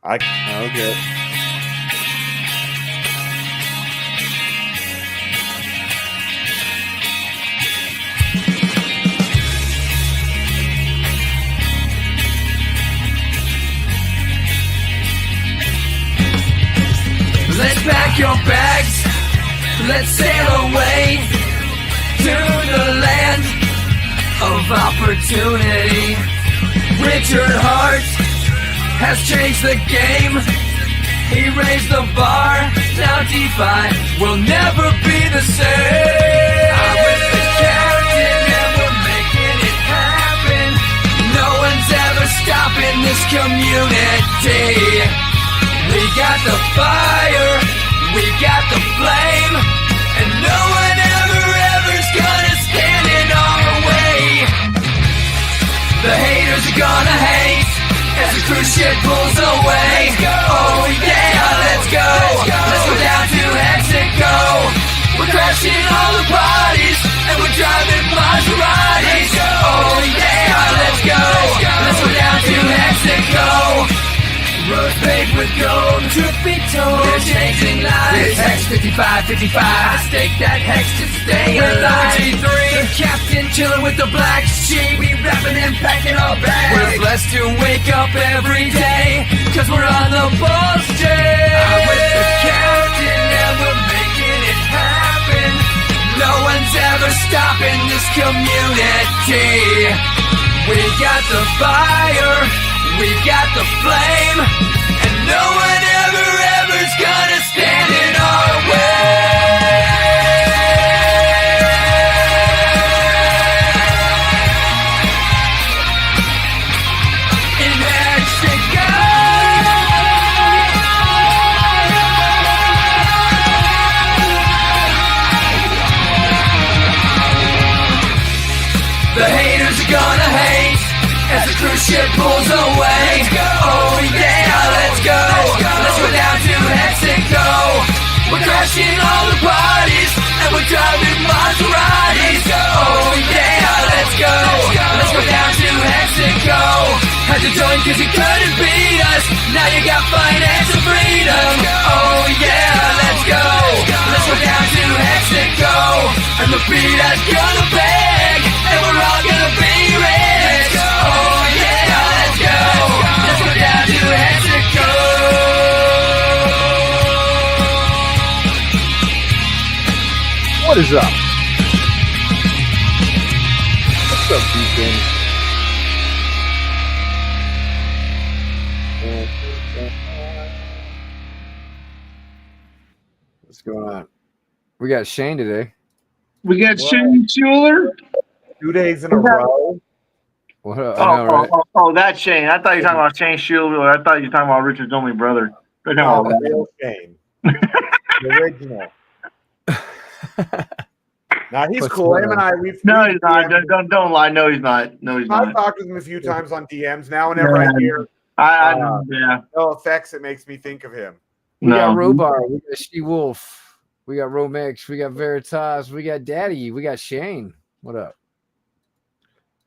Okay. Let's pack your bags, let's sail away to the land of opportunity. Richard Hart has changed the game. He raised the bar, now DeFi will never be the same. I'm with the captain and we're making it happen. No one's ever stopping this community. We got the fire, we got the flame, and no one ever's gonna stand in our way. The haters are gonna hate as the cruise ship pulls away. Oh yeah, let's go. Let's go down to Mexico. We're crashing all the parties and we're driving Maseratis. Oh yeah, let's go. Let's go down to Mexico. Roads paved with gold, truth be told, they're changing lives. Hex 55, 55, I stake that hex to stay alive. The captain chilling with the black sheep, we rapping and packing our bags. We're blessed to wake up every day, cause we're on the Pulsechain. I'm with the captain and we're making it happen. No one's ever stopping this community. We got the fire, we got the flame, and no one ever's gonna stand in our way. In Mexico, the haters are gonna hate as the cruise ship pulls away. Oh yeah, let's go. Let's go down to Mexico. We're crashing all the parties and we're driving Maseratis. Oh yeah, let's go. Let's go down to Mexico. Had to join cause you couldn't beat us. Now you got financial freedom. Oh yeah, let's go. Let's go down to Mexico. And the beat is gonna beg, and we're all gonna be rich. Oh yeah, let's go. Let's go down to Mexico. What is up? What's up, Deacon? What's going on? We got Shane today. We got Shane Schuler. 2 days in a row. What up? I know, right? Oh, that's Shane. I thought you were talking about Shane Schuler. I thought you were talking about Richard's only brother. No, the real Shane. The original. Now he's cool. Him and I, we've no, he's not. Don't lie. No, he's not. No, he's not. I've talked with him a few times on DMs. Now, whenever I hear yeah, no effects, it makes me think of him. We got Robar, we got She Wolf, we got Romex, we got Veritas, we got Daddy, we got Shane. What up?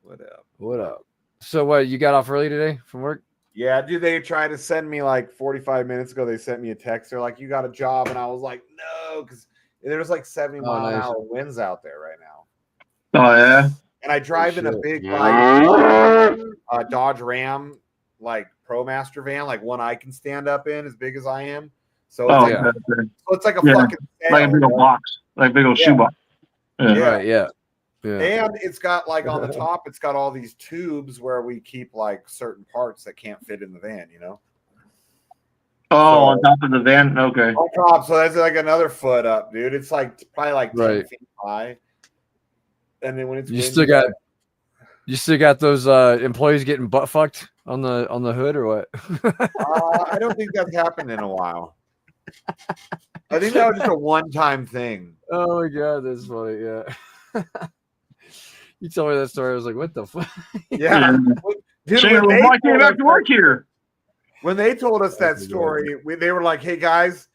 What up? What up? So what, you got off early today from work? Yeah, dude, they tried to send me like 45 minutes ago. They sent me a text. They're like, you got a job. And I was like, no, because there's like 70 mile an hour winds out there right now. Oh, yeah. And I drive in a big like Dodge Ram, like ProMaster van, like one I can stand up in as big as I am. So it's like a fucking sail, like a big old box, like a big old shoebox. Yeah. Right, yeah. And it's got like on the top, it's got all these tubes where we keep like certain parts that can't fit in the van, you know? Oh, on top of the van? Okay. On top, so that's like another foot up, dude. It's like probably like 10 feet high. And then when it's you still got those employees getting butt fucked on the hood or what? I don't think that's happened in a while. I think that was just a one-time thing. Oh my god, that's funny. Yeah. You told me that story. I was like, what the fuck? Yeah. Dude, I came back to work here. When they told us that story, they were like, hey guys,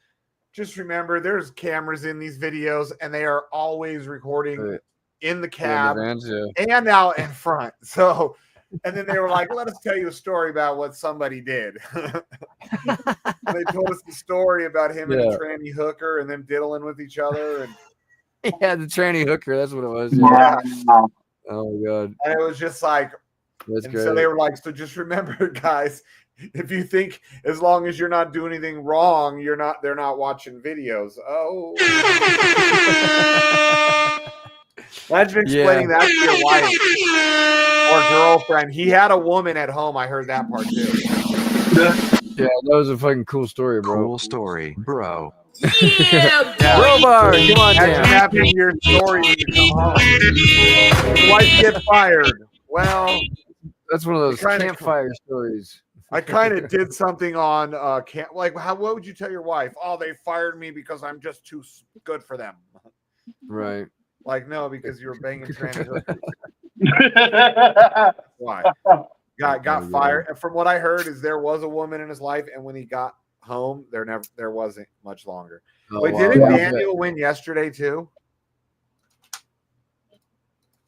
just remember there's cameras in these videos and they are always recording in the cab and out in front. So And then they were like, let us tell you a story about what somebody did. They told us the story about him and a tranny hooker and them diddling with each other. And yeah, the tranny hooker. That's what it was. Yeah. Oh my god. And it was just like, That's great. so they were like, so just remember, guys, if you think as long as you're not doing anything wrong, they're not watching videos. Oh. Imagine explaining that to your wife or girlfriend. He had a woman at home. I heard that part too. Yeah, that was a fucking cool story, bro. Cool story, bro. Yeah, Crowbar, come on Imagine down. having your story when you come home. Your wife get fired. Well, That's one of those kinda- campfire stories. I kind of did something on what would you tell your wife? Oh, they fired me because I'm just too good for them. Right. Like, no, because you were banging tranny hookers. Why? Got fired. And from what I heard is there was a woman in his life, and when he got home, there wasn't much longer. Oh, Wait, wow. didn't Daniel win yesterday too?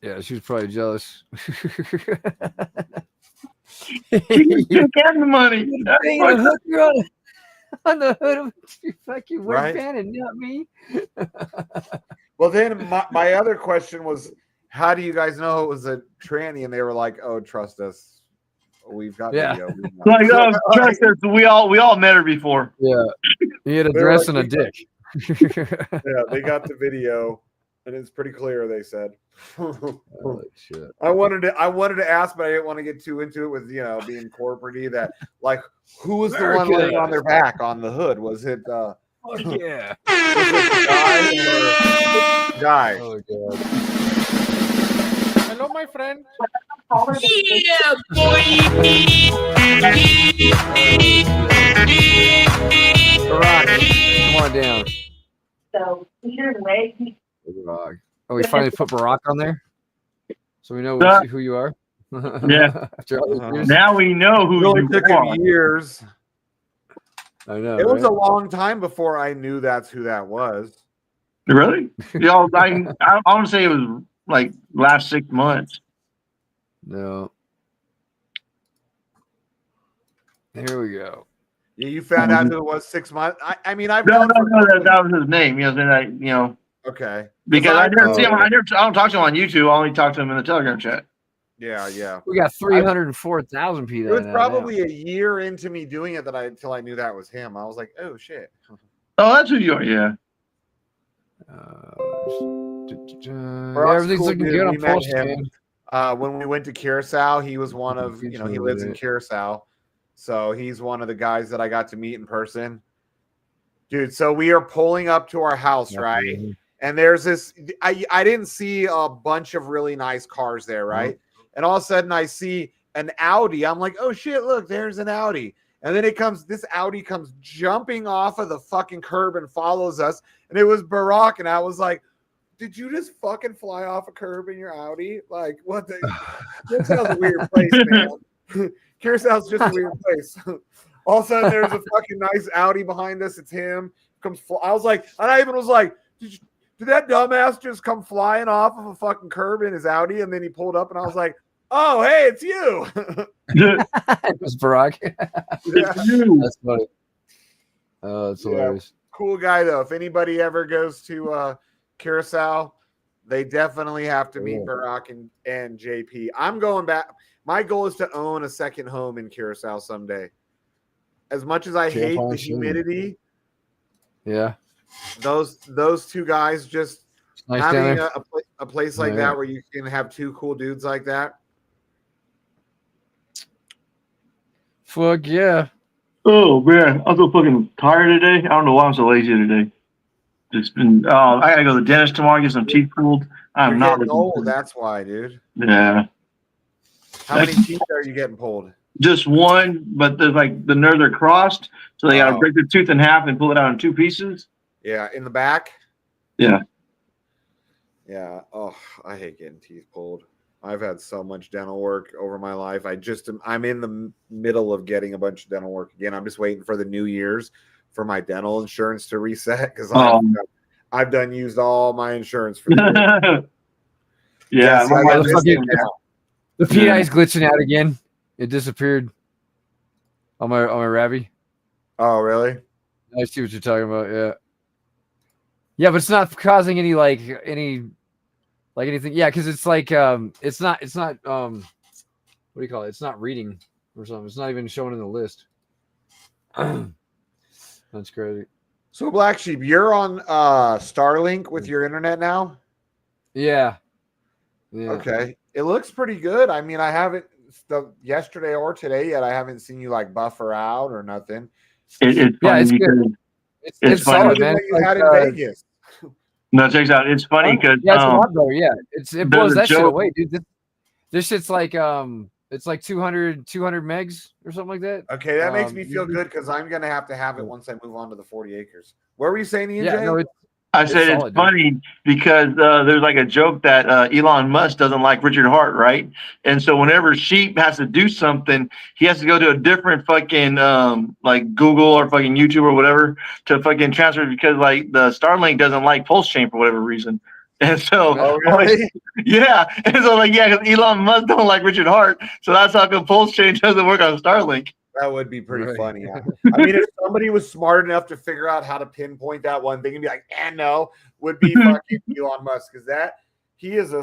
Yeah, she was probably jealous. You took out the money. Banging a hooker on the hood of your fucking Right. van and not me. Well, then my other question was, how do you guys know it was a tranny? And they were like, "Oh, trust us, we've got video." We know." Like, oh, trust us. We all met her before. Yeah. He had a They were dress like, and a dick. Yeah, they got the video, and it's pretty clear. They said. Oh, shit. I wanted to ask, but I didn't want to get too into it with being corporate-y. That like, who was the one laying on their back on the hood? Was it Oh, yeah. guy? Oh, God. Hello, my friend. yeah, boy. Barack, come on down. So either way, Barack. Oh, we finally put Barack on there? So we know who you are? Yeah. After all these years? Now we know who It really you took are. him years. I know. It was right? a long time before I knew that's who that was. Really? I want to say it was like last 6 months. No. Here we go. Yeah, you found out who it was 6 months. I mean, I've No, known for- that was his name. Okay. Because I never see him. Oh. I don't talk to him on YouTube. I only talk to him in the Telegram chat. Yeah. We got 304,000 It people. was probably a year into me doing it until I knew that was him. I was like, oh shit. Oh, that's who you are. Yeah. Everything's looking good on Pulsechain. When we went to Curacao, he was one of he lives in Curacao, so he's one of the guys that I got to meet in person. Dude, so we are pulling up to our house, right? And there's this. I didn't see a bunch of really nice cars there, right? And all of a sudden, I see an Audi. I'm like, oh shit! Look, there's an Audi. And then this Audi comes jumping off of the fucking curb and follows us. And it was Barack. And I was like, did you just fucking fly off a curb in your Audi? Like, what the? Curaçao's a weird place, man. Curaçao's just a weird place. All of a sudden, there's a fucking nice Audi behind us. It's him. I was like, and I even was like, did that dumbass just come flying off of a fucking curb in his Audi? And then he pulled up and I was like, oh, hey, it's you. It was Barack. That's funny. Oh, that's hilarious. Cool guy, though. If anybody ever goes to Curacao, they definitely have to meet Barack and JP. I'm going back. My goal is to own a second home in Curacao someday. As much as I hate the humidity, yeah, those two guys just nice having a place like that where you can have two cool dudes like that. Fuck yeah. Oh man, I'm so fucking tired today. I don't know why I'm so lazy today. Just been. I gotta go to the dentist tomorrow. Get some teeth pulled. I'm You're not getting old. That's why, dude. Yeah. How many teeth are you getting pulled? Just one, but there's like the nerves are crossed, so they gotta break the tooth in half and pull it out in two pieces. Yeah, in the back. Yeah. Yeah. Oh, I hate getting teeth pulled. I've had so much dental work over my life. I'm in the middle of getting a bunch of dental work again. I'm just waiting for the New Year's for my dental insurance to reset because I've used all my insurance for the year. Yeah. The PI is glitching out again. It disappeared on my Rabby. Oh, really? I see what you're talking about. Yeah. Yeah, but it's not causing any anything. Yeah, because it's like it's not what do you call it? It's not reading or something. It's not even showing in the list. That's crazy. So Black Sheep, you're on Starlink with your internet now? Yeah. Yeah. Okay. It looks pretty good. I mean, I haven't yesterday or today yet. I haven't seen you like buffer out or nothing. It's funny Yeah, it's because good. It's funny. solid, man. What you It's had like, in Vegas. No, check this out. It's funny because yeah, it's a lot though. Yeah, it blows that shit joke- away, dude. This shit's like it's like 200 megs or something like that. Okay, that makes me feel good because I'm gonna have it once I move on to the 40 acres. Where were you saying, Ian? Yeah, no, I said it's solid, funny because there's like a joke that Elon Musk doesn't like Richard Hart, right? And so whenever Sheep has to do something, he has to go to a different fucking like Google or fucking YouTube or whatever to fucking transfer it because like the Starlink doesn't like Pulsechain for whatever reason. And so, really? yeah, and so like because Elon Musk don't like Richard Hart, so that's how come Pulsechain doesn't work on Starlink. That would be pretty Right. funny. I mean, if somebody was smart enough to figure out how to pinpoint that one thing and be like, no, would be fucking Elon Musk, because he is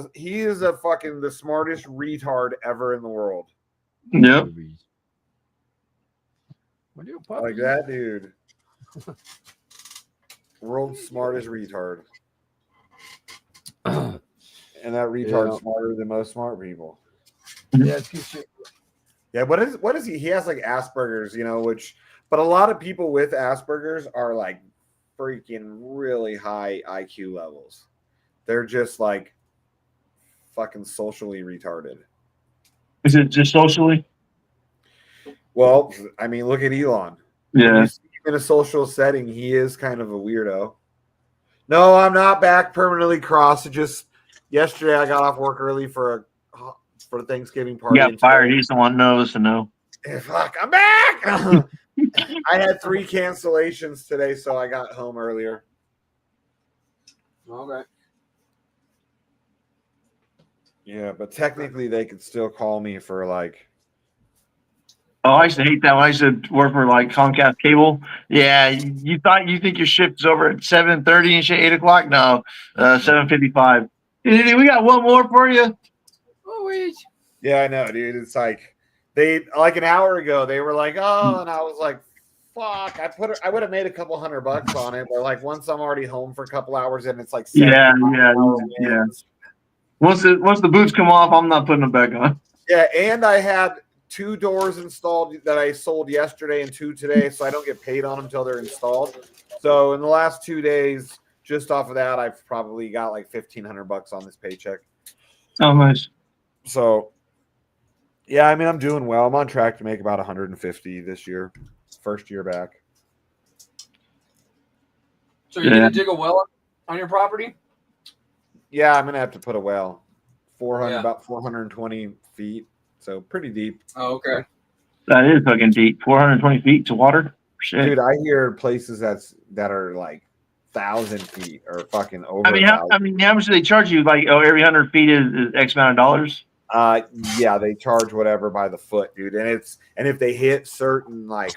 a fucking the smartest retard ever in the world. Yep. Like that dude. World's smartest retard. And that retard's smarter than most smart people. Yeah, it's good shit. Yeah, what is he? He has like Asperger's, but a lot of people with Asperger's are like freaking really high IQ levels. They're just like fucking socially retarded. Is it just socially? Well, I mean, look at Elon. Yeah. When you see him in a social setting, he is kind of a weirdo. No, I'm not back permanently crossed. Just yesterday I got off work early for the Thanksgiving party. You got fired. He's the one knows to know. Fuck, I'm back. I had 3 cancellations today, so I got home earlier. Okay. Yeah, but technically they could still call me for like. Oh, I used to hate that when I used to work for like Comcast Cable. Yeah, you think your shift is over at 7:30 and shit, 8 o'clock? No, 7:55. We got one more for you. Yeah, I know, dude. It's like they like an hour ago they were like, oh, and I was like, fuck. I would have made a couple $100 on it, but like once I'm already home for a couple hours and it's like Yeah. Once the boots come off, I'm not putting them back on. Yeah, and I had 2 doors installed that I sold yesterday and 2 today, so I don't get paid on them until they're installed. So in the last 2 days, just off of that, I've probably got like $1,500 on this paycheck. Oh, nice. So, yeah, I mean, I'm doing well. I'm on track to make about 150 this year, first year back. So you're gonna dig a well on your property? Yeah, I'm gonna have to put a well, about 420 feet, so pretty deep. Oh, okay. That is fucking deep. 420 feet to water. Shit. Dude, I hear places that are like 1,000 feet or fucking over. How much do they charge you? Like, every 100 feet is X amount of dollars. Yeah, they charge whatever by the foot, dude. And if they hit certain like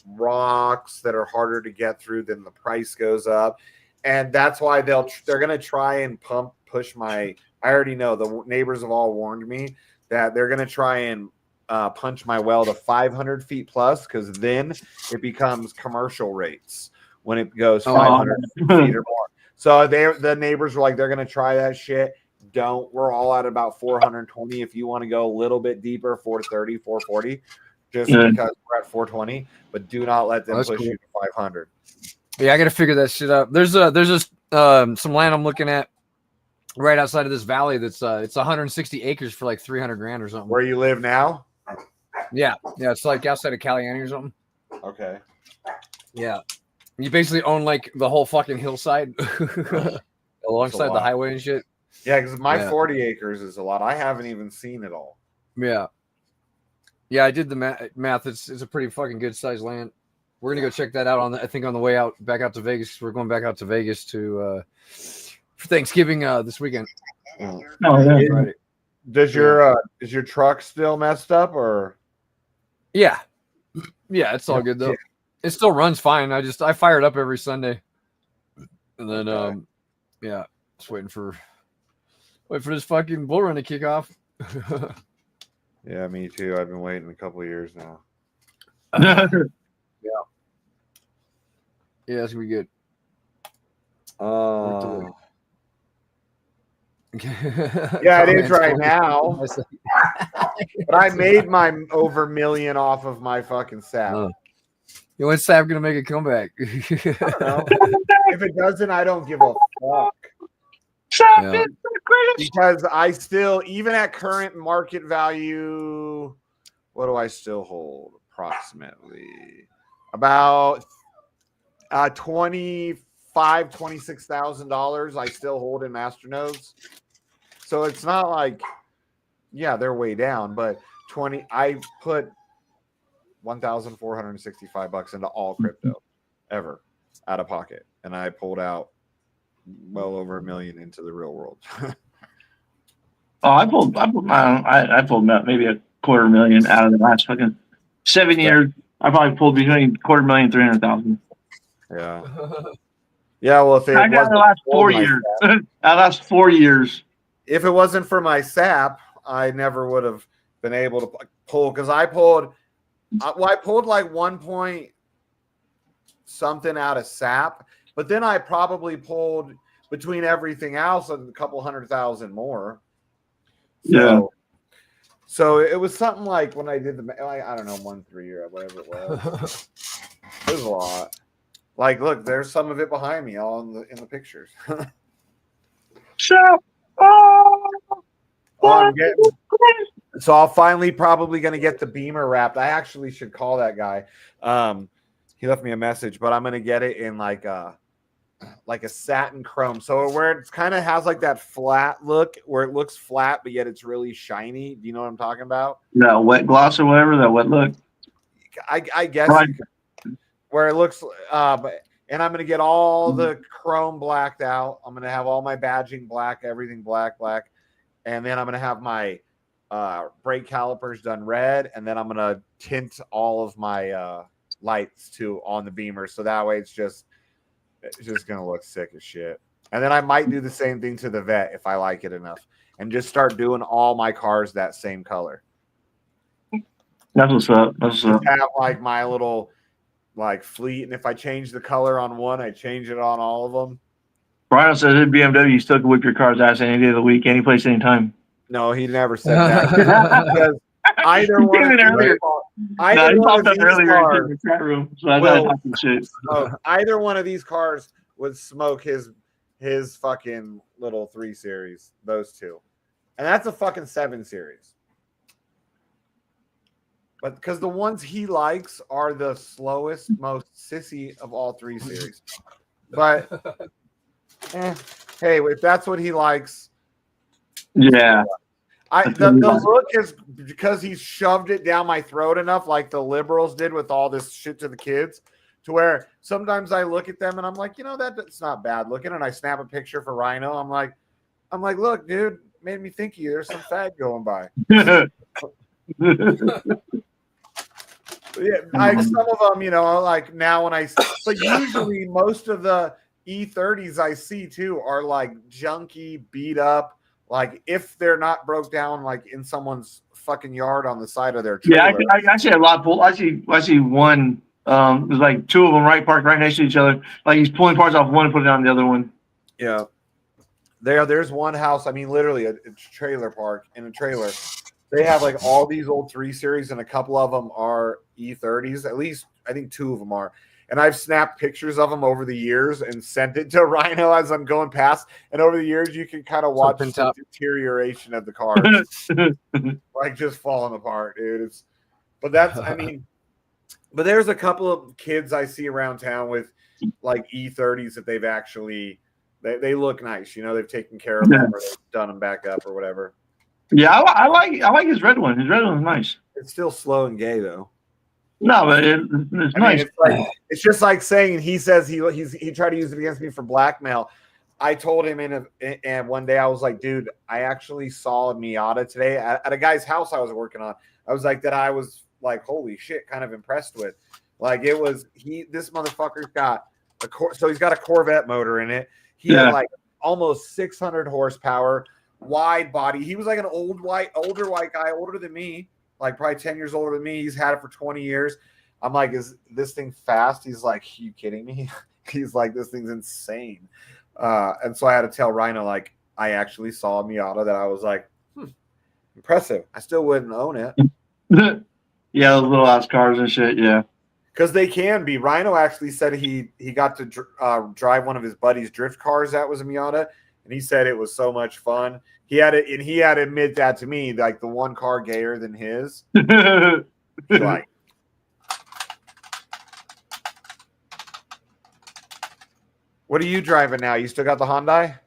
rocks that are harder to get through, then the price goes up. And that's why they're gonna try and push my. I already know the neighbors have all warned me that they're gonna try and punch my well to 500 feet plus, because then it becomes commercial rates when it goes 500 feet or more. So the neighbors were like, they're gonna try that shit. We're all at about 420. If you want to go a little bit deeper, 430, 440, just because we're at 420, but do not let them push you to 500. Yeah, I got to figure that shit out. There's some land I'm looking at right outside of this valley. That's it's 160 acres for like 300 grand or something. Where you live now? Yeah, it's like outside of Caliani or something. Okay. Yeah, you basically own like the whole fucking hillside alongside the highway and shit. Yeah, because my 40 acres is a lot. I haven't even seen it all. Yeah, I did the math. It's a pretty fucking good sized land. We're gonna go check that out on the way out back out to Vegas. We're going back out to Vegas for Thanksgiving this weekend. Oh, yeah. Friday. Does is your truck still messed up or? Yeah, it's all good though. It still runs fine. I fire it up every Sunday, and then just wait for this fucking bull run to kick off. Yeah, me too. I've been waiting a couple of years now. Yeah, it's gonna be good. Yeah, it is right now. But I made my over $1 million off of my fucking sap. When's Sap gonna make a comeback? I don't know. If it doesn't, I don't give a fuck. Yeah. Because I still, even at current market value, what do I still hold? Approximately about $26,000 I still hold in masternodes. So it's not like, yeah, they're way down, but I put $1,465 into all crypto ever out of pocket, and I pulled out well over $1 million into the real world. I pulled about maybe $250,000 out of the last fucking 7 years. I probably pulled between $250,000 and $300,000. Yeah. Yeah, well, if it I got the last 4 years. Last 4 years. If it wasn't for my sap, I never would have been able to pull, because I pulled like 1 point something out of sap, but then I probably pulled between everything else a couple 100,000 more. So it was something like when I did I don't know, 1 3 or whatever it was. It was a lot. Like, look, there's some of it behind me, all in the pictures. So I'll finally probably going to get the Beamer wrapped. I actually should call that guy. He left me a message, but I'm going to get it in like a satin chrome. So where it kind of has like that flat look, where it looks flat, but yet it's really shiny. Do you know what I'm talking about? That wet gloss or whatever, that wet look. I guess right. Where it looks, and I'm going to get all the chrome blacked out. I'm going to have all my badging black, everything black. And then I'm going to have my brake calipers done red. And then I'm going to tint all of my lights too on the Beamer. So that way it's just going to look sick as shit. And then I might do the same thing to the Vet if I like it enough. And just start doing all my cars that same color. That's what's up. That's what's up. Have like my little like fleet, and if I change the color on one, I change it on all of them. Brian says at BMW you still can whip your car's ass any day of the week, any place, anytime. No, he never said that. Because either one of these cars would smoke his fucking little 3 Series, those two. And that's a fucking 7 Series. But because the ones he likes are the slowest, most sissy of all 3 Series. But hey, if that's what he likes, yeah. The look is because he shoved it down my throat enough, like the liberals did with all this shit to the kids, to where sometimes I look at them and I'm like, that's not bad looking, and I snap a picture for Rhino. I'm like, look, dude, made me think of you. There's some fag going by. Yeah, like some of them, like now when but usually most of the E30s I see too are like junky, beat up. Like if they're not broke down, like in someone's fucking yard on the side of their trailer. Yeah, I see a lot of pull. I see one. There's like 2 of them parked right next to each other. Like he's pulling parts off one and putting it on the other one. Yeah, there's one house. I mean, literally a trailer park in a trailer. They have like all these old 3 Series, and a couple of them are E30s. At least I think 2 of them are. And I've snapped pictures of them over the years and sent it to Rhino as I'm going past. And over the years, you can kind of watch the deterioration of the cars, like just falling apart, dude. But there's a couple of kids I see around town with like E30s that they've actually they look nice. They've taken care of them or they've done them back up or whatever. Yeah, I like his red one. His red one's nice. It's still slow and gay though. No, but it's nice. Mean, it's just like saying he says he tried to use it against me for blackmail. I told him and one day I was like, dude, I actually saw a Miata today at a guy's house I was working on. I was like, that I was like, holy shit, kind of impressed with. Like it was this motherfucker's got so he's got a Corvette motor in it. He had like almost 600 horsepower, wide body. He was like an older white guy, older than me, like probably 10 years older than me. He's had it for 20 years. I'm like, is this thing fast? He's like, are you kidding me? He's like, this thing's insane. And so I had to tell Rhino, like, I actually saw a Miata that I was like, impressive. I still wouldn't own it. Yeah, those little ass cars and shit. Yeah, because they can be. Rhino actually said he got to drive one of his buddy's drift cars that was a Miata, and he said it was so much fun. He had to admit that to me, like the one car gayer than his. Like, what are you driving now? You still got the Hyundai?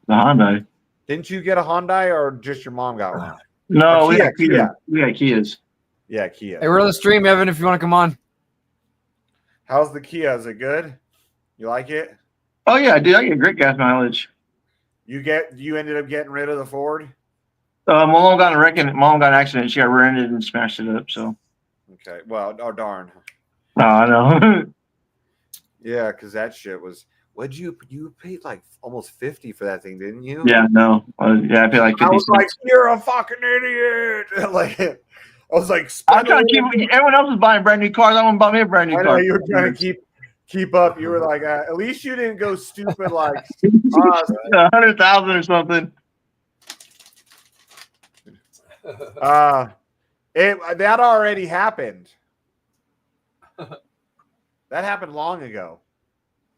the Hyundai. Didn't you get a Hyundai, or just your mom got one? No, we Kia, got Kia. We got Kias. Yeah, Kia. Hey, we're on the stream, Evan. If you want to come on. How's the Kia? Is it good? You like it? Oh yeah, dude, I get great gas mileage. You ended up getting rid of the Ford? My mom got in a wreck and mom got in an accident. She got rear-ended and smashed it up. So. Okay. Well, oh darn. Oh, I know. Yeah, because that shit was. What'd you paid like almost 50 for that thing, didn't you? Yeah, no. Yeah, I feel like 50 I was like, cents. you're a fucking idiot. Like, I was like, I'm trying to keep. Everyone else is buying brand new cars. I want to buy me a brand new I car. know you were trying to keep up. You were like, at least you didn't go stupid like 100,000 or something. That already happened. That happened long ago.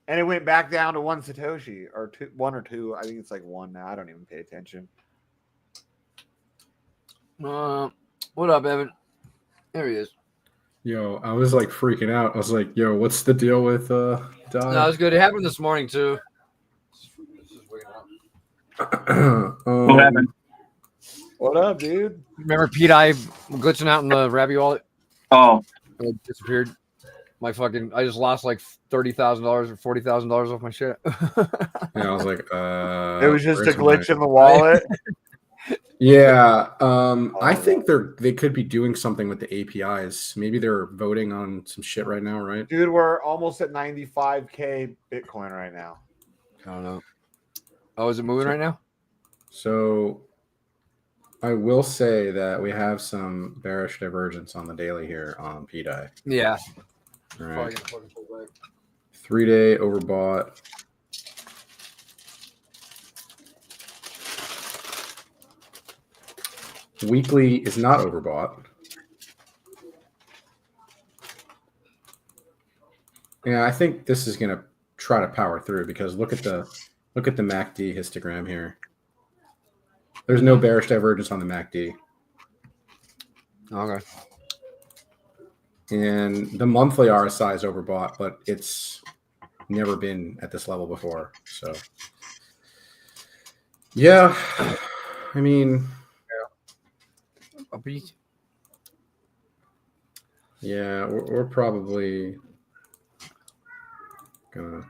And it went back down to 1 Satoshi or 1 or 2. I think it's like 1 now. I don't even pay attention. What up, Evan? There he is. Yo, I was like freaking out. I was like, yo, what's the deal with No, it was good. It happened this morning too. What happened? What up, dude? Remember Pete I glitching out in the Rabby wallet? Oh, It disappeared. I just lost like $30,000 or $40,000 off my shit. Yeah, I was like, It was just a glitch in the wallet. Yeah, I think they could be doing something with the APIs. Maybe they're voting on some shit right now, right? Dude, we're almost at 95K Bitcoin right now. I don't know. Oh, is it moving right now? So I will say that we have some bearish divergence on the daily here on PDI. Yeah. All right. 3-day overbought. Weekly is not overbought. Yeah, I think this is going to try to power through because look at the MACD histogram here. There's no bearish divergence on the MACD. Okay. And the monthly RSI is overbought, but it's never been at this level before. So, yeah, I mean, yeah, we're probably gonna.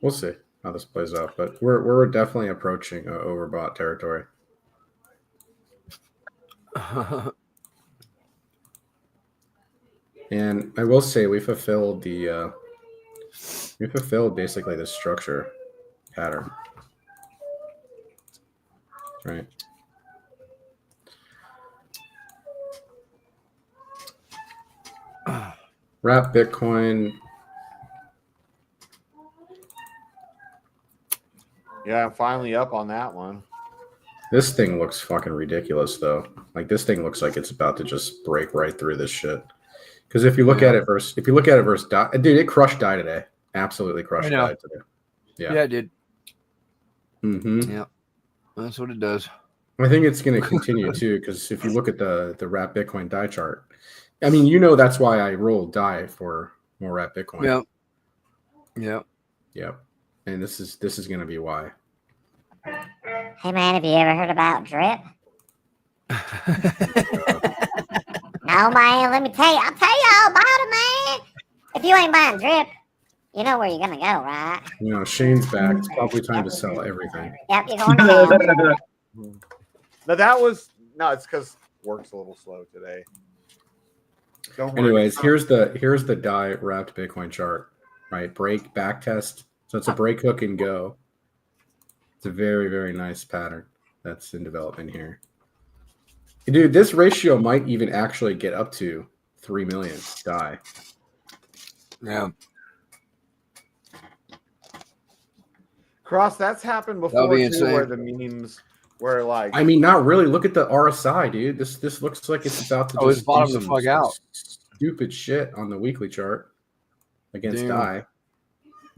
We'll see how this plays out, but we're definitely approaching overbought territory. And I will say we fulfilled basically the structure pattern. Right. Wrap Bitcoin. Yeah, I'm finally up on that one. This thing looks fucking ridiculous, though. Like this thing looks like it's about to just break right through this shit. Because if you look at it versus, dude, it crushed die today. Absolutely crushed die today. Yeah, it did. Mm-hmm. Yeah, that's what it does. I think it's going to continue too. Because if you look at the Wrap Bitcoin die chart, I mean, you know that's why I rolled die for more Wrap Bitcoin. Yeah. Yeah. Yep. And this is going to be why. Hey man, have you ever heard about drip? No man, let me tell you. I'll tell you all about it, man. If you ain't buying drip, You know where you're gonna go, right? You know, Shane's back. It's probably time to sell everything. Yep, you're going to hell. No, that was no. It's because work's a little slow today. Don't worry. Anyways, here's the die wrapped Bitcoin chart. Right, break, back test. So it's a break, hook, and go. It's a very, very nice pattern that's in development here. Dude, this ratio might even actually get up to 3 million die. Yeah. Cross, that's happened That'll before be too, insane. where the memes were like. I mean, not really. Look at the RSI, dude. This looks like it's about to Oh, it's just bottom do the some fuck out. stupid shit on the weekly chart against Damn. die.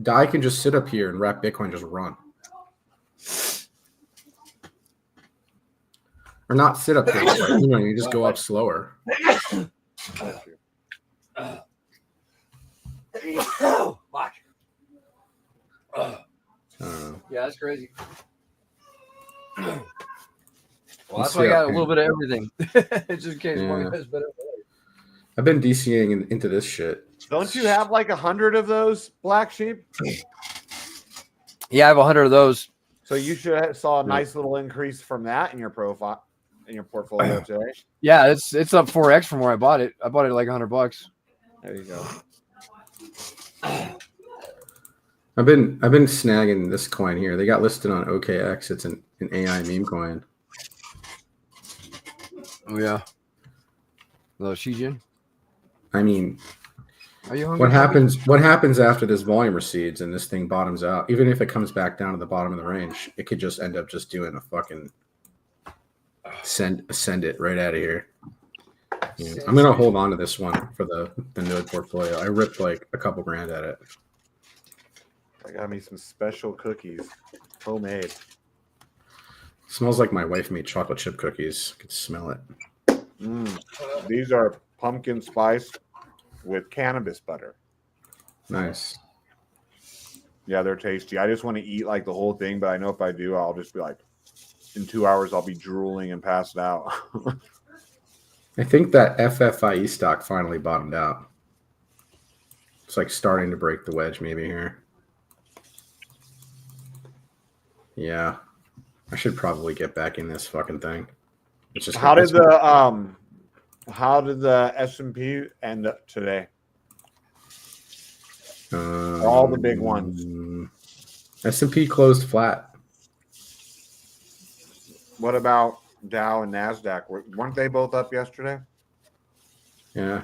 Die can just sit up here and wrap Bitcoin just run. Or not sit up here. You just go up slower. Yeah, that's crazy. Well, Let's that's why I see got up a little here. bit of everything, just in case one Yeah. guy's better. I've been DCing into this shit. Don't you have like 100 of those black sheep? Yeah, I have 100 of those. So you should have saw a nice little increase from that in your profile, in your portfolio today. Yeah, it's up 4x from where I bought it. I bought it like $100. There you go. I've been snagging this coin here. They got listed on OKX. It's an AI meme coin. Oh yeah. Hello, Shijin. I mean, Are you hungry? what happens after this volume recedes and this thing bottoms out, even if it comes back down to the bottom of the range, it could just end up just doing a fucking send it right out of here. Yeah. I'm gonna hold on to this one for the node portfolio. I ripped like a couple grand at it. I got me some special cookies, homemade. Smells like my wife made chocolate chip cookies. I could smell it. These are pumpkin spice with cannabis butter. Nice. Yeah, they're tasty. I just want to eat like the whole thing, but I know if I do, I'll just be like, in 2 hours, I'll be drooling and passed out. I think that FFIE stock finally bottomed out. It's like starting to break the wedge maybe here. Yeah. I should probably get back in this fucking thing. It's just how did the S&P end up today? All the big ones. S&P closed flat. What about Dow and Nasdaq? Weren't they both up yesterday? Yeah.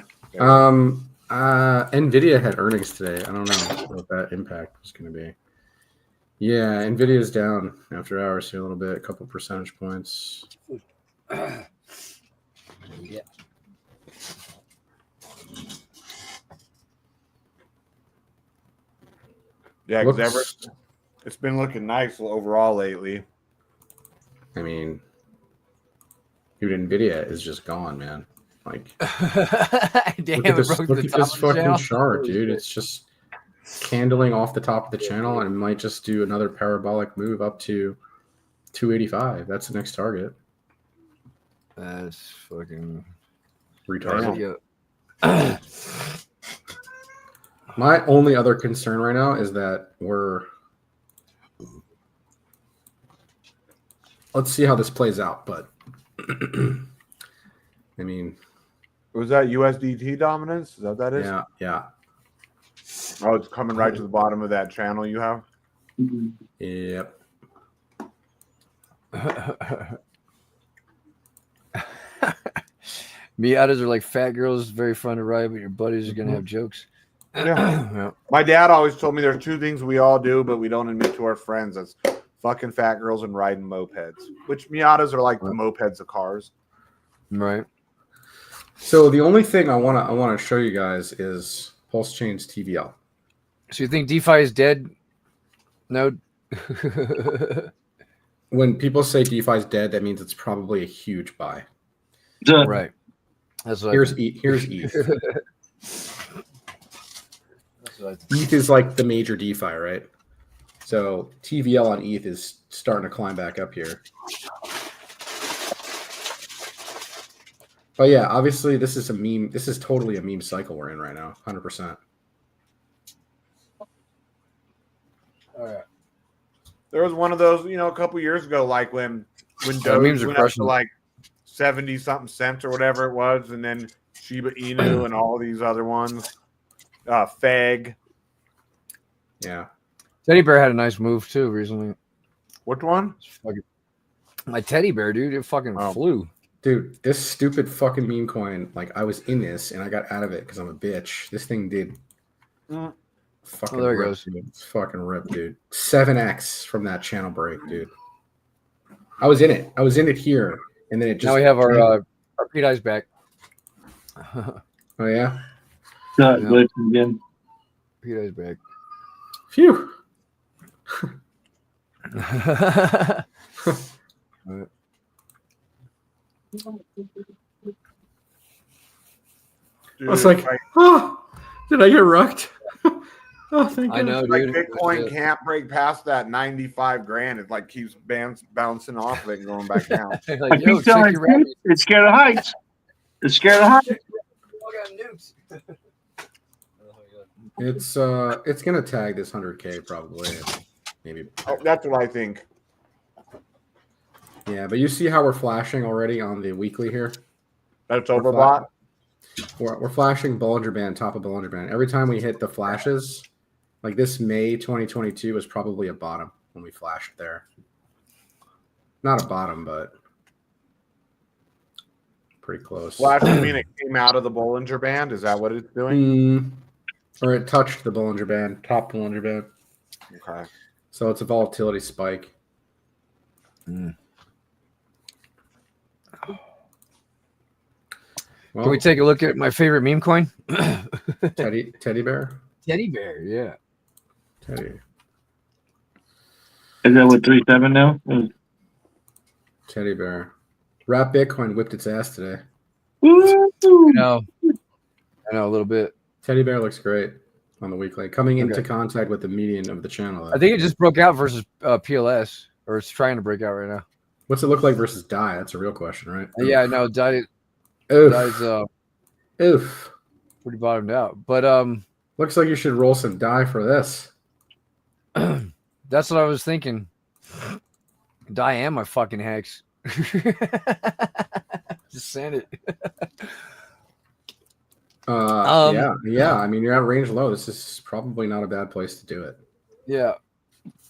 Nvidia had earnings today. I don't know what that impact was going to be. Yeah, Nvidia's down after hours here a little bit, a couple percentage points. Yeah. Yeah, because it's been looking nice overall lately. I mean, dude, Nvidia is just gone, man. Like, Damn, look at this, it broke look the at top this of the fucking channel. chart, dude. It's just candling off the top of the channel and might just do another parabolic move up to 285. That's the next target. That's fucking Retarded. Yeah. My only other concern right now is that let's see how this plays out, but I mean, Was that USDT dominance? Is that what that is? yeah. Oh, it's coming right to the bottom of that channel you have? Yep. Miatas are like fat girls, very fun to ride, but your buddies are gonna have jokes. Yeah. Yeah. My dad always told me there's two things we all do, but we don't admit to our friends. That's fucking fat girls and riding mopeds, which Miatas are like the mopeds of cars. Right. So the only thing I want to show you guys is Pulsechain's TVL. So you think DeFi is dead? No. When people say DeFi is dead, that means it's probably a huge buy. Right. That's what Here's ETH. ETH is like the major DeFi, right? So TVL on ETH is starting to climb back up here. But yeah, obviously this is a meme. This is totally a meme cycle we're in right now, 100%. Oh, yeah. There was one of those, a couple years ago, like when memes Doge are went up crushing to it. like 70 something cents or whatever it was, and then Shiba Inu and all these other ones. Feg. Yeah. Teddy bear had a nice move too recently. Which one? My teddy bear, dude, it fucking flew. Dude, this stupid fucking meme coin, like I was in this and I got out of it because I'm a bitch. This thing did fucking there it rip, goes. dude. It's fucking ripped, dude. 7x from that channel break, dude. I was in it. I was in it here, and then it just. Now we have our Pete Eyes back. Oh yeah. Glitch again. Pete Eyes back. Phew. Dude, I was like, oh, did I get rucked? Oh, thank I know, like dude. Bitcoin can't break past that 95 grand. It like keeps bouncing off of it and going back down. Like, yo, check your rabbit. It's scared of heights. It's scared of heights. It's gonna tag this 100K probably, maybe. Oh, that's what I think. Yeah, but you see how we're flashing already on the weekly here? That's overbought. We're flashing Bollinger Band, top of Bollinger Band. Every time we hit the flashes, like this May 2022 was probably a bottom when we flashed there. Not a bottom, but pretty close. Flash, you mean it came out of the Bollinger Band? Is that what it's doing? Or it touched the Bollinger Band, top Bollinger Band. Okay. So it's a volatility spike. Well, Can we take a look at my favorite meme coin? teddy bear? Teddy bear, yeah. Teddy. Is that what 3.7 now? Teddy bear. Wrap Bitcoin whipped its ass today. I know a little bit. Teddy bear looks great on the weekly. Coming into contact with the median of the channel. I think it just broke out versus PLS, or it's trying to break out right now. What's it look like versus DAI? That's a real question, right? Yeah, no, DAI's Oof. pretty bottomed out. But looks like you should roll some DAI for this. That's what I was thinking. DAI and my fucking hex. Just send it. Yeah. I mean, you're at range low. This is probably not a bad place to do it. Yeah,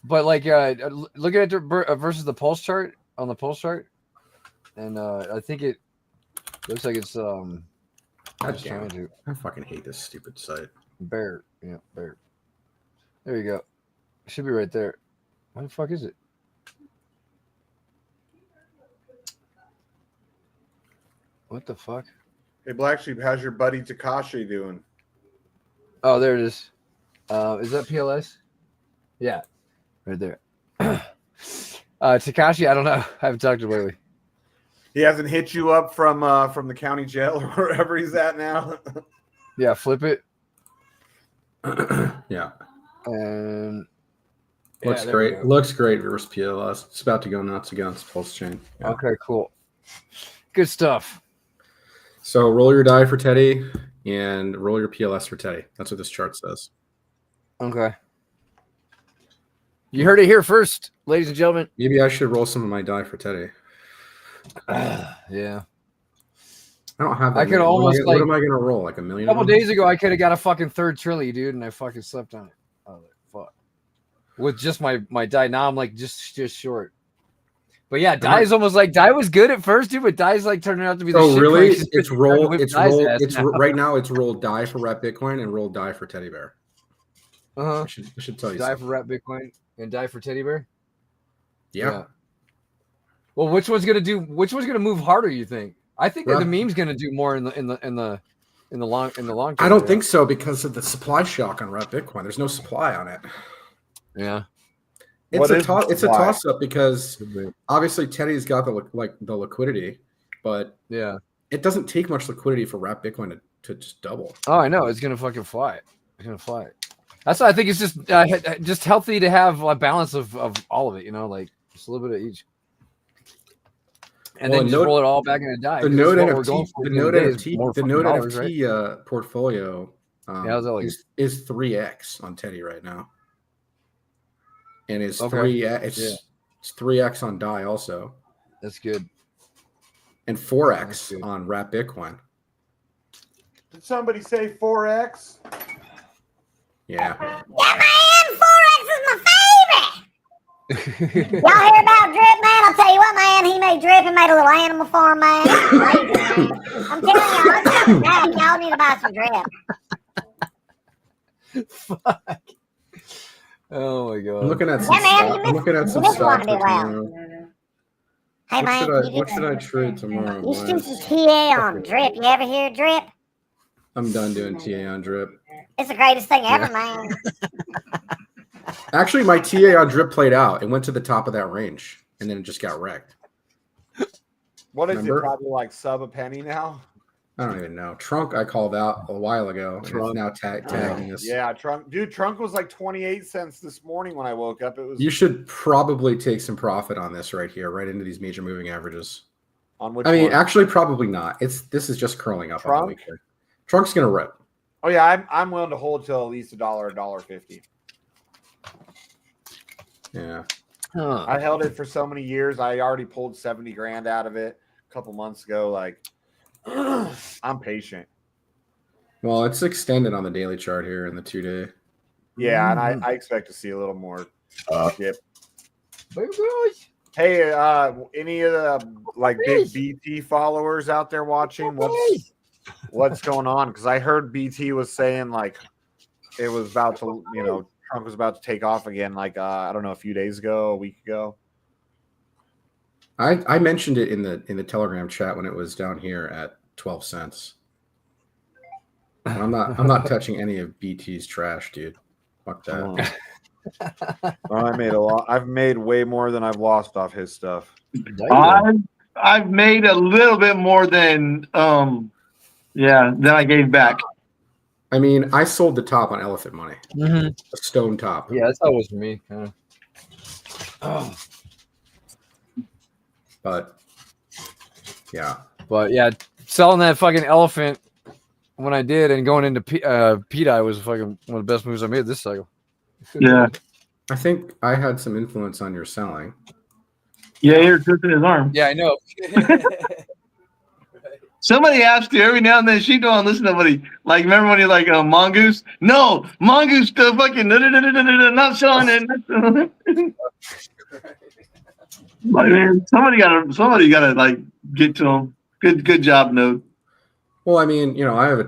but like, look at it versus the pulse chart on the pulse chart, and I think it looks like it's God just damn trying it. to I fucking hate this stupid site. bear. Yeah, bear. There you go. It should be right there. Why the fuck is it? What the fuck? Hey, BlackSheep, how's your buddy Takashi doing? Oh, there it is. Is that PLS? Yeah, right there. Takashi, I don't know. I haven't talked to him lately. He hasn't hit you up from the county jail or wherever he's at now. Yeah, flip it. Yeah. And Looks there great. we go. Looks great versus PLS. It's about to go nuts against Pulsechain. Yeah. Okay, cool. Good stuff. So roll your die for Teddy and roll your PLS for Teddy. That's what this chart says. Okay. You heard it here first, ladies and gentlemen. Maybe I should roll some of my die for Teddy. Yeah. I don't have that. I could many. almost, what like, am I going to roll? Like a million? A couple days ago, I could have got a fucking third trilly, dude, and I fucking slept on it. I was like, fuck. With just my die. Now I'm like just short. But yeah, die is almost like die was good at first, dude, but die's like turning out to be the shit really? coin. It's roll. Now. Right now. It's roll die for Wrap Bitcoin and roll die for Teddy Bear. Uh-huh. I should tell you. Die something. for Wrap Bitcoin and die for Teddy Bear. Yeah. Well, which one's gonna move harder? You think? I think that Wrap- the meme's gonna do more in the long term. I don't think so because of the supply shock on Wrap Bitcoin. There's no supply on it. Yeah. It's a supply? toss up because obviously Teddy's got the liquidity, but Yeah. it doesn't take much liquidity for Wrap Bitcoin to just double. Oh, I know. It's gonna fucking fly. It's gonna fly. That's why I think it's just healthy to have a balance of all of it. You know, like just a little bit of each, and then just roll it all back in a die. The Node NFT portfolio how's that like? is 3x on Teddy right now. and it's Okay. it's 3x on DAI also, That's good. and 4x on Wrap Bitcoin. Did somebody say 4x? Yeah, Yeah. man, Forex is my favorite. Y'all hear about Drip, man? I'll tell you what, man. He made Drip and made a little animal farm, man. It's crazy, man. I'm telling y'all, it's coming back. Y'all need to buy some Drip. Fuck. Oh my god. I'm looking at some Yeah, man, stock. I'm looking at some you missed stock one for to do well. tomorrow. Hey, man, What should I trade tomorrow? you should do boys? some TA on Drip. You ever hear Drip? I'm done doing TA on Drip. It's the greatest thing ever, man. Actually, my TA on Drip played out. It went to the top of that range, and then it just got wrecked. What is Remember? it? Probably like sub a penny now. I don't even know. Trunk I called out a while ago, and it's now tagging us. Yeah, Trunk was like 28 cents this morning when I woke up. It was. You should probably take some profit on this right here, right into these major moving averages. On which I mean, one? actually, probably not. This is just curling up. Trunk? On the weekend. Trunk's gonna rip. Oh yeah, I'm willing to hold till at least $1.50. Yeah. I held it for so many years. I already pulled 70 grand out of it a couple months ago. Like, I'm patient. Well, it's extended on the daily chart here in the 2-day. Yeah, and I expect to see a little more dip. Baby. Hey, any of the like big BT followers out there watching? What's going on? Because I heard BT was saying like it was about to, Trump was about to take off again. Like I don't know, a few days ago, a week ago. I mentioned it in the Telegram chat when it was down here at 12 cents. And I'm not touching any of BT's trash, dude. Fuck that. I made a lot. I've made way more than I've lost off his stuff. I've made a little bit more than than I gave back. I mean, I sold the top on elephant money. Mm-hmm. A stone top. Yeah, that's how it was for me. Kind of. Oh. But yeah, selling that fucking elephant when I did and going into P-Dye was fucking one of the best moves I made this cycle. Yeah. I think I had some influence on your selling. Yeah, you're twisting his arm. Yeah, I know. Somebody asked you every now and then. She don't listen to somebody. Like, remember when you're like Mongoose? No, Mongoose the fucking not selling it. Like, man, somebody gotta like get to him. Good job, Node. Well, I mean, I have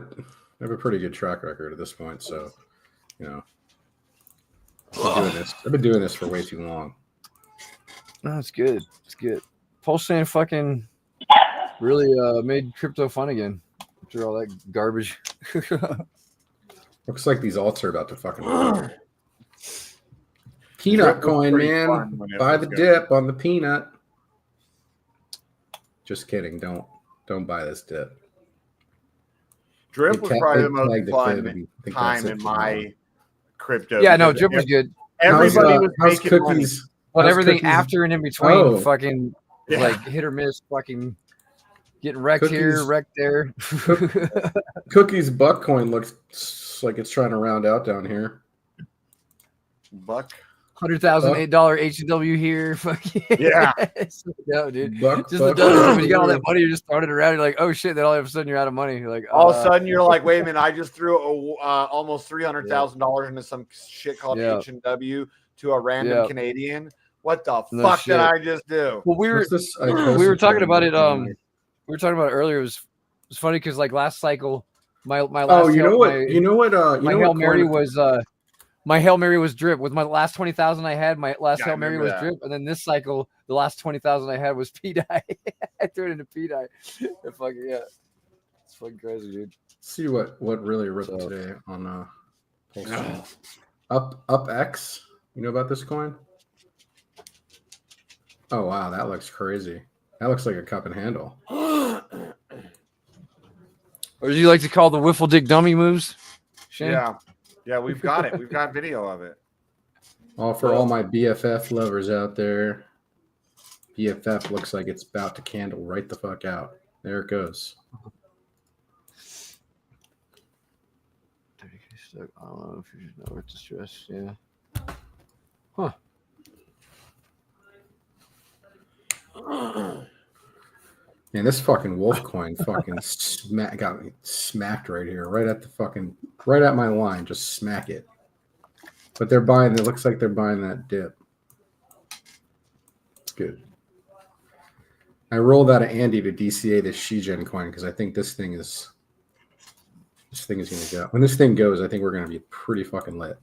a pretty good track record at this point, so I've been doing this for way too long. No, it's good. It's good. Pulsechain fucking really made crypto fun again after all that garbage. Looks like these alts are about to fucking peanut coin, man. Buy the dip on the peanut. Just kidding. Don't buy this dip. Drip was probably the most fun time in my crypto. Yeah, no, Drip was good. Everybody was making cookies. money. But everything after and in between, fucking Yeah. like hit or miss, fucking getting wrecked here, wrecked there. Cookies buck coin looks like it's trying to round out down here. Buck. $100,000 HW here. Fuck Yeah. No, dude. Buck, Just the dumb, when you got all that money, you're just throwing it around. You're like, oh shit. Then all of a sudden you're out of money. You're like, all of a sudden you're like, wait a minute, I just threw almost $300,000 into some shit called H&W to a random Canadian. What the fuck did I just do? Well, we were talking about it. We were talking about it earlier. It was funny because like last cycle, my last my Hail Mary was my Hail Mary was Drip. With my last 20,000 I had, my last Hail Mary was Drip, and then this cycle, the last 20,000 I had was P-Dye. I threw it into P-Dye. It's fucking crazy, dude. See what really ripped today on Up X. You know about this coin? Oh wow, that looks crazy. That looks like a cup and handle. Or do you like to call the wiffle dick dummy moves? Shane? Yeah, we've got it. We've got video of it. For all my BFF lovers out there, BFF looks like it's about to candle right the fuck out. There it goes. I don't know if you should know what to stress. Yeah. Huh. Man, this fucking wolf coin fucking got me smacked right here, right at my line. Just smack it. But they're buying. It looks like they're buying that dip. It's good. I rolled out of Andy to DCA this Shigen coin because I think this thing is gonna go. When this thing goes, I think we're gonna be pretty fucking lit.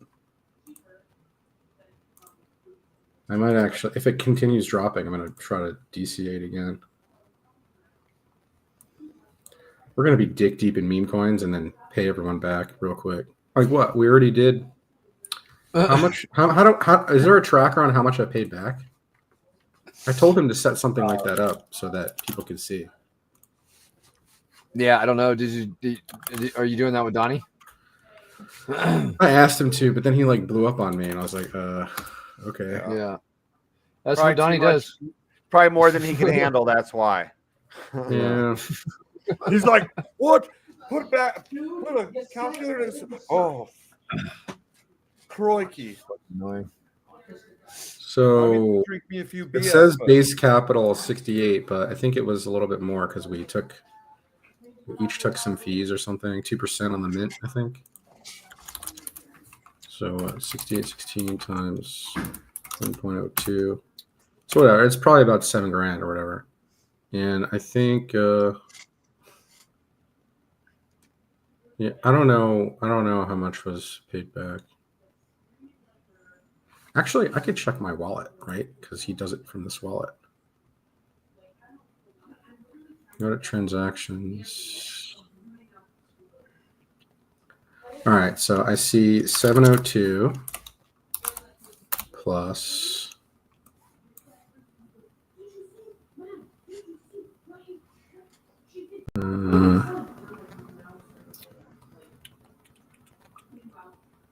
I might actually, if it continues dropping, I'm gonna try to DCA it again. We're gonna be dick deep in meme coins and then pay everyone back real quick. Like what? We already did. How much? How is there a tracker on how much I paid back? I told him to set something like that up so that people can see. Yeah, I don't know. Are you doing that with Donnie? I asked him to, but then he like blew up on me, and I was like, okay. Yeah, that's Probably what Donnie too much. does. Probably more than he can handle. That's why. Yeah. He's like, what? Put back. Put a calculator. Oh, crikey. Annoying. So Drink me a few it BS, says but- base capital 68, but I think it was a little bit more because we each took some fees or something, 2% on the mint, I think. So 6816 times 1.02. So whatever, it's probably about $7,000 or whatever. And I think yeah, I don't know how much was paid back. Actually, I could check my wallet, right? Because he does it from this wallet. Go to transactions. All right, so I see 702 plus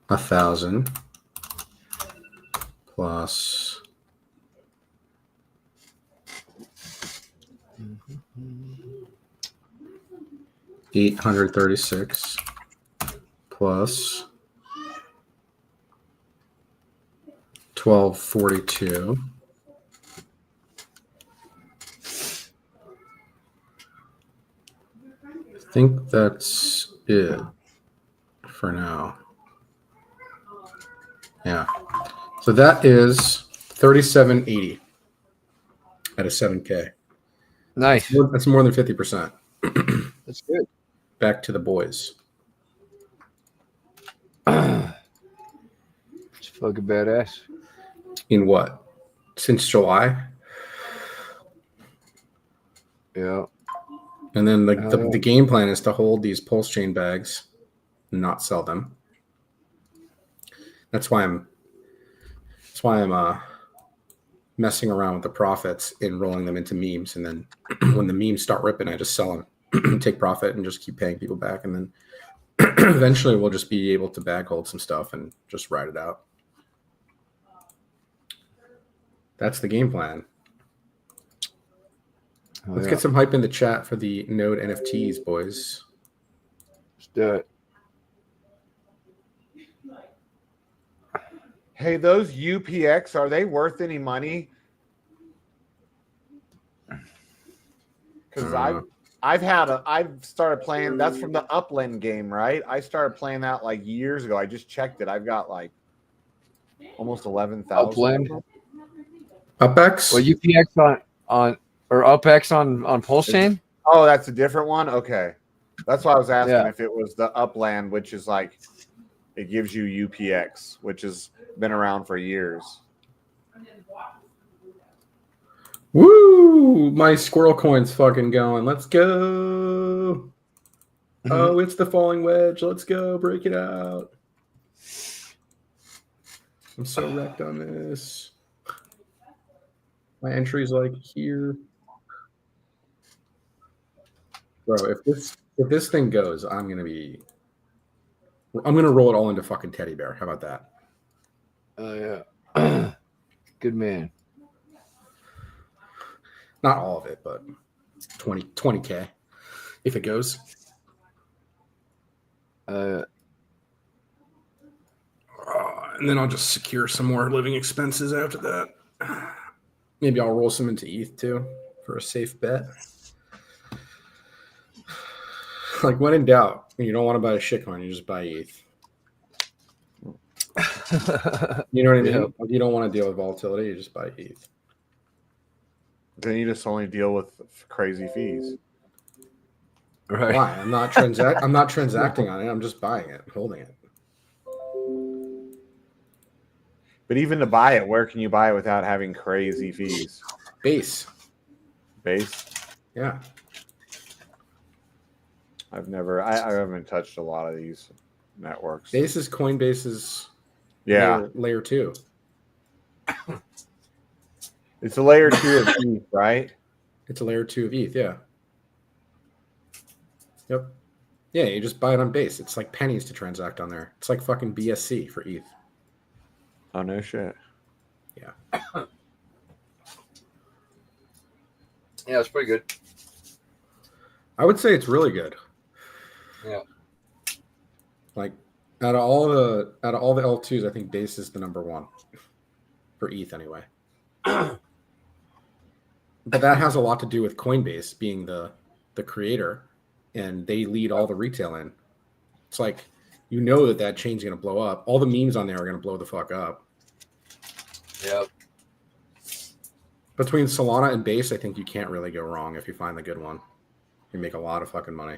$1,000 plus 836 plus 1242. I think that's it for now. Yeah. So that is 3780 at a 7K. Nice. That's more than 50%. That's good. Back to the boys. It's fucking badass. In what? Since July? Yeah. And then the game plan is to hold these Pulsechain bags and not sell them. That's why I'm messing around with the profits and rolling them into memes. And then when the memes start ripping, I just sell them, take profit, and just keep paying people back. And then eventually we'll just be able to bag hold some stuff and just ride it out. That's the game plan. Let's get some hype in the chat for the Node NFTs, boys. Let's do it. Hey, those UPX, are they worth any money? Because I've started playing. That's from the Upland game, right? I started playing that like years ago. I just checked it. I've got like almost 11,000. Upland. UpX? Well, UPX on or UpX on Pulsechain? Oh, that's a different one. Okay, that's why I was asking Yeah. if it was the Upland, which is like it gives you UPX, which has been around for years. Woo! My squirrel coin's fucking going. Let's go. Oh, it's the falling wedge. Let's go. Break it out. I'm so wrecked on this. My entry's like here. Bro, if this thing goes, I'm gonna roll it all into fucking teddy bear. How about that? Oh yeah. Good man. Not all of it, but 20K if it goes. Uh, And then I'll just secure some more living expenses after that. Maybe I'll roll some into ETH too for a safe bet. Like when in doubt, you don't want to buy a shitcoin, you just buy ETH. You know what I mean? Yeah. Like, you don't want to deal with volatility, you just buy ETH. Then you just only deal with crazy fees. Right. Why? I'm not transacting on it. I'm just buying it, holding it. But even to buy it, where can you buy it without having crazy fees? Base. Base? Yeah. I haven't touched a lot of these networks. Base is Coinbase's layer 2. It's a layer 2 of ETH, right? It's a layer 2 of ETH, yeah. Yep. Yeah, you just buy it on Base. It's like pennies to transact on there. It's like fucking BSC for ETH. Oh, no shit. Yeah. Yeah, it's pretty good. I would say it's really good. Yeah. Like out of all the L2s, I think Base is the number one for ETH anyway. But that has a lot to do with Coinbase being the creator, and they lead all the retail in. It's like, you know that chain's going to blow up. All the memes on there are going to blow the fuck up. Yep. Between Solana and Base, I think you can't really go wrong if you find the good one. You make a lot of fucking money.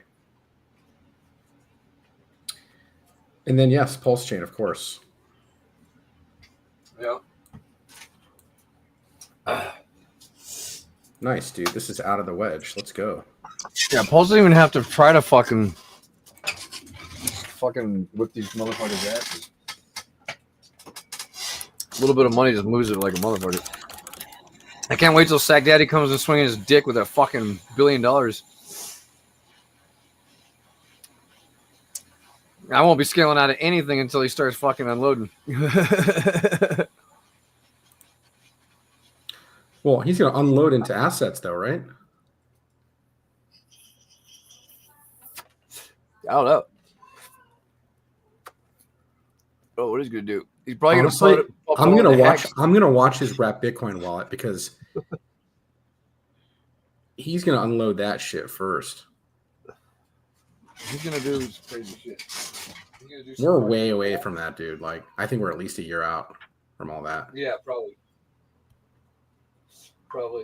And then, yes, Pulsechain, of course. Yeah. Nice, dude. This is out of the wedge. Let's go. Yeah, Pulse doesn't even have to try to fucking whip these motherfuckers' asses. A little bit of money just moves it like a motherfucker. I can't wait till Sack Daddy comes and swinging his dick with that fucking $1 billion. I won't be scaling out of anything until he starts fucking unloading. Well, he's going to unload into assets, though, right? I don't know. Oh, what is he gonna do? He's probably Honestly, gonna put it. I'm gonna watch his Wrap Bitcoin wallet, because he's gonna unload that shit first. He's gonna do some crazy shit. We're way away from that, dude. Like, I think we're at least a year out from all that. Yeah, probably.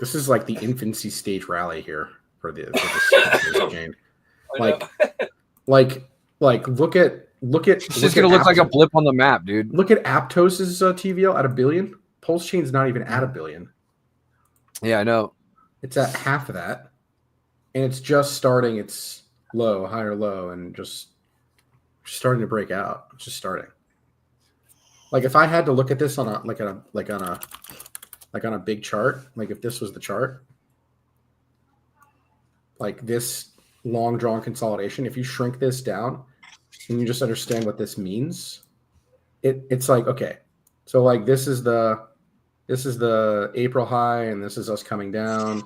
This is like the infancy stage rally here for this chain. Like, look at. It's just gonna look like a blip on the map, dude. Look at Aptos's TVL at $1 billion. Pulsechain's not even at $1 billion. Yeah, I know. It's at half of that, and it's just starting its low, higher low, and just starting to break out. It's just starting. Like, if I had to look at this on a big chart, like if this was the chart, like this long drawn consolidation, if you shrink this down and you just understand what this means, it's like, okay, so like this is the April high, and this is us coming down,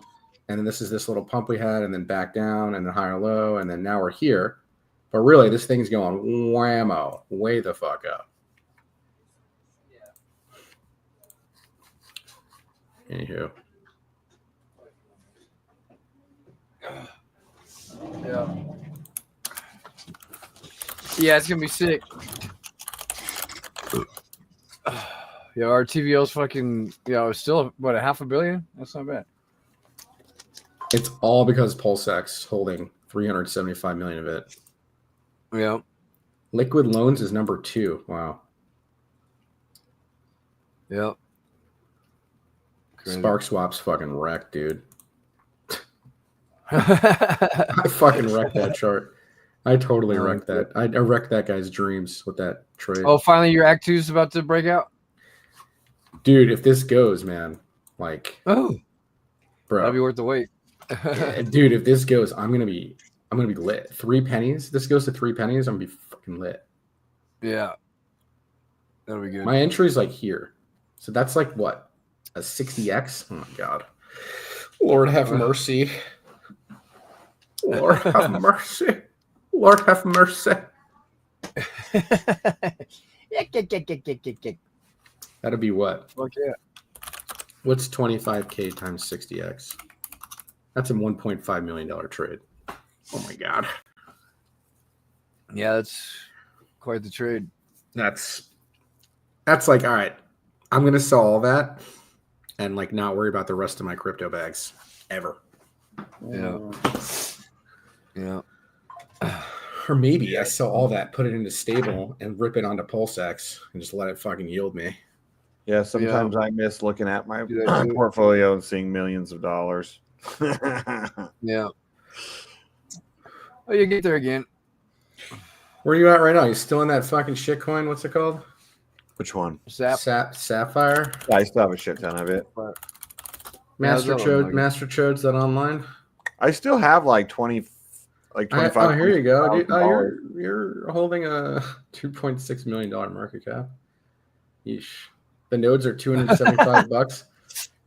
and then this is this little pump we had, and then back down, and then higher low, and then now we're here. But really, this thing's going whammo, way the fuck up. Anywho. Yeah, it's gonna be sick. Yeah, our TVL's fucking, it's still what, $500 million? That's not bad. It's all because PulseX holding 375 million of it. Yeah. Liquid Loans is number 2. Wow. Yep. Spark Swap's fucking wrecked, dude. I fucking wrecked that chart. I totally wrecked that. I wrecked that guy's dreams with that trade. Oh, finally your Act 2 is about to break out? Dude, if this goes, man, like, bro, that'd be bro, worth the wait. yeah, dude, if this goes, I'm gonna be lit. 3 pennies. This goes to 3 pennies, I'm gonna be fucking lit. Yeah, that'll be good. My entry's like here, so that's like what, a 60x. Oh my god, Lord have mercy. Lord have mercy. Lord have mercy. That'd be what? Fuck yeah. What's 25K times 60x? That's a $1.5 million trade. Oh my god. Yeah, that's quite the trade. That's like, all right, I'm going to sell all that and like not worry about the rest of my crypto bags ever. Yeah. Yeah. Or maybe I sell all that, put it into stable, and rip it onto Pulsechain and just let it fucking yield me. Yeah, sometimes I miss looking at my Do that too. portfolio and seeing millions of dollars. Yeah. Oh, you get there again. Where are you at right now? You still in that fucking shit coin? What's it called? Which one? Sapphire? Yeah, I still have a shit ton of it. Master Chodes that online? I still have like 25. Oh, here you go. Dude, you're holding a $2.6 million market cap. Yeesh. The nodes are $275.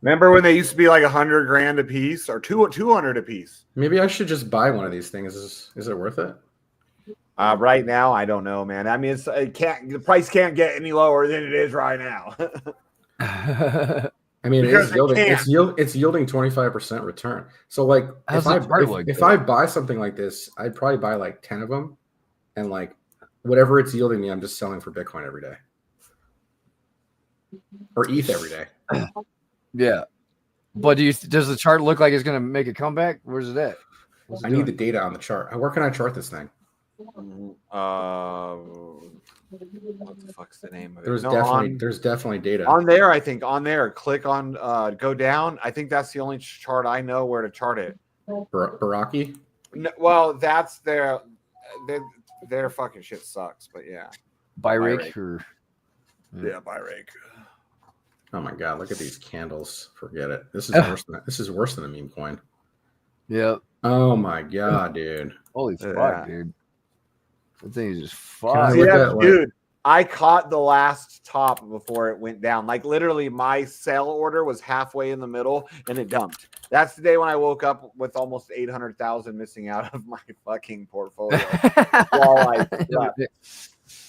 Remember when they used to be like $100,000 a piece or 200 a piece? Maybe I should just buy one of these things. Is it worth it? Right now, I don't know, man. I mean, the price can't get any lower than it is right now. I mean, Because it's yielding 25% return. So like if I buy something like this, I'd probably buy like 10 of them, and like whatever it's yielding me, I'm just selling for Bitcoin every day. Or ETH every day. Yeah. But does the chart look like it's gonna make a comeback? Where's it at? I need the data on the chart. Where can I chart this thing? What the fuck's the name of it? There's definitely data on there. I think on there. Click on go down. I think that's the only chart I know where to chart it. Baraki? No, well, that's their fucking shit sucks. But yeah, buy rake or yeah, buy rake. Oh my god, look at these candles. Forget it. This is worse than a meme coin. Yep. Oh my god, dude. Holy fuck, dude. That thing is just fuck. Dude, I caught the last top before it went down. Like literally my sell order was halfway in the middle and it dumped. That's the day when I woke up with almost 800,000 missing out of my fucking portfolio.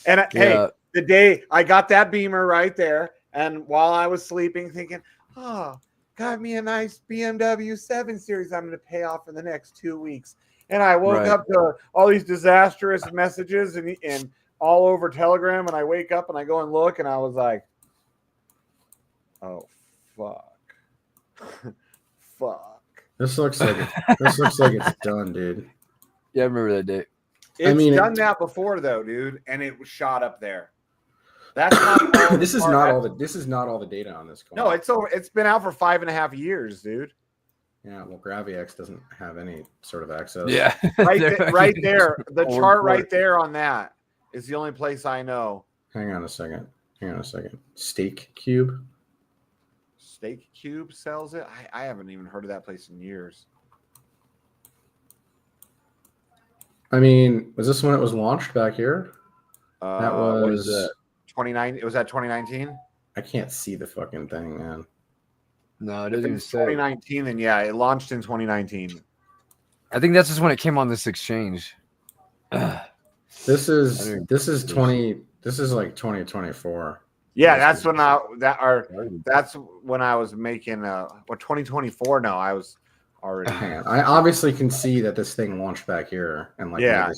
Hey, the day I got that beamer right there, and while I was sleeping thinking, oh, got me a nice BMW 7 Series I'm going to pay off in the next 2 weeks. And I woke up to all these disastrous messages and all over Telegram, and I wake up and I go and look, and I was like, oh, fuck. Fuck. This looks like it's done, dude. Yeah, I remember that day. It's done that before though, dude, and it was shot up there. That's not this is not all the data on this coin. No, it's been out for 5.5 years, dude. Yeah, well, GraviX doesn't have any sort of access. Yeah, right there. The chart right there on that is the only place I know. Hang on a second. Stake Cube. Stake Cube sells it. I haven't even heard of that place in years. I mean, was this when it was launched back here? That was 29. It was at 2019. I can't see the fucking thing, man. No, it doesn't even say 2019. Then yeah, it launched in 2019. I think that's just when it came on this exchange. This is like 2024. Yeah, that's when that's when I was making 2024. No, I was already. Hang on. I obviously can see that this thing launched back here and like yeah.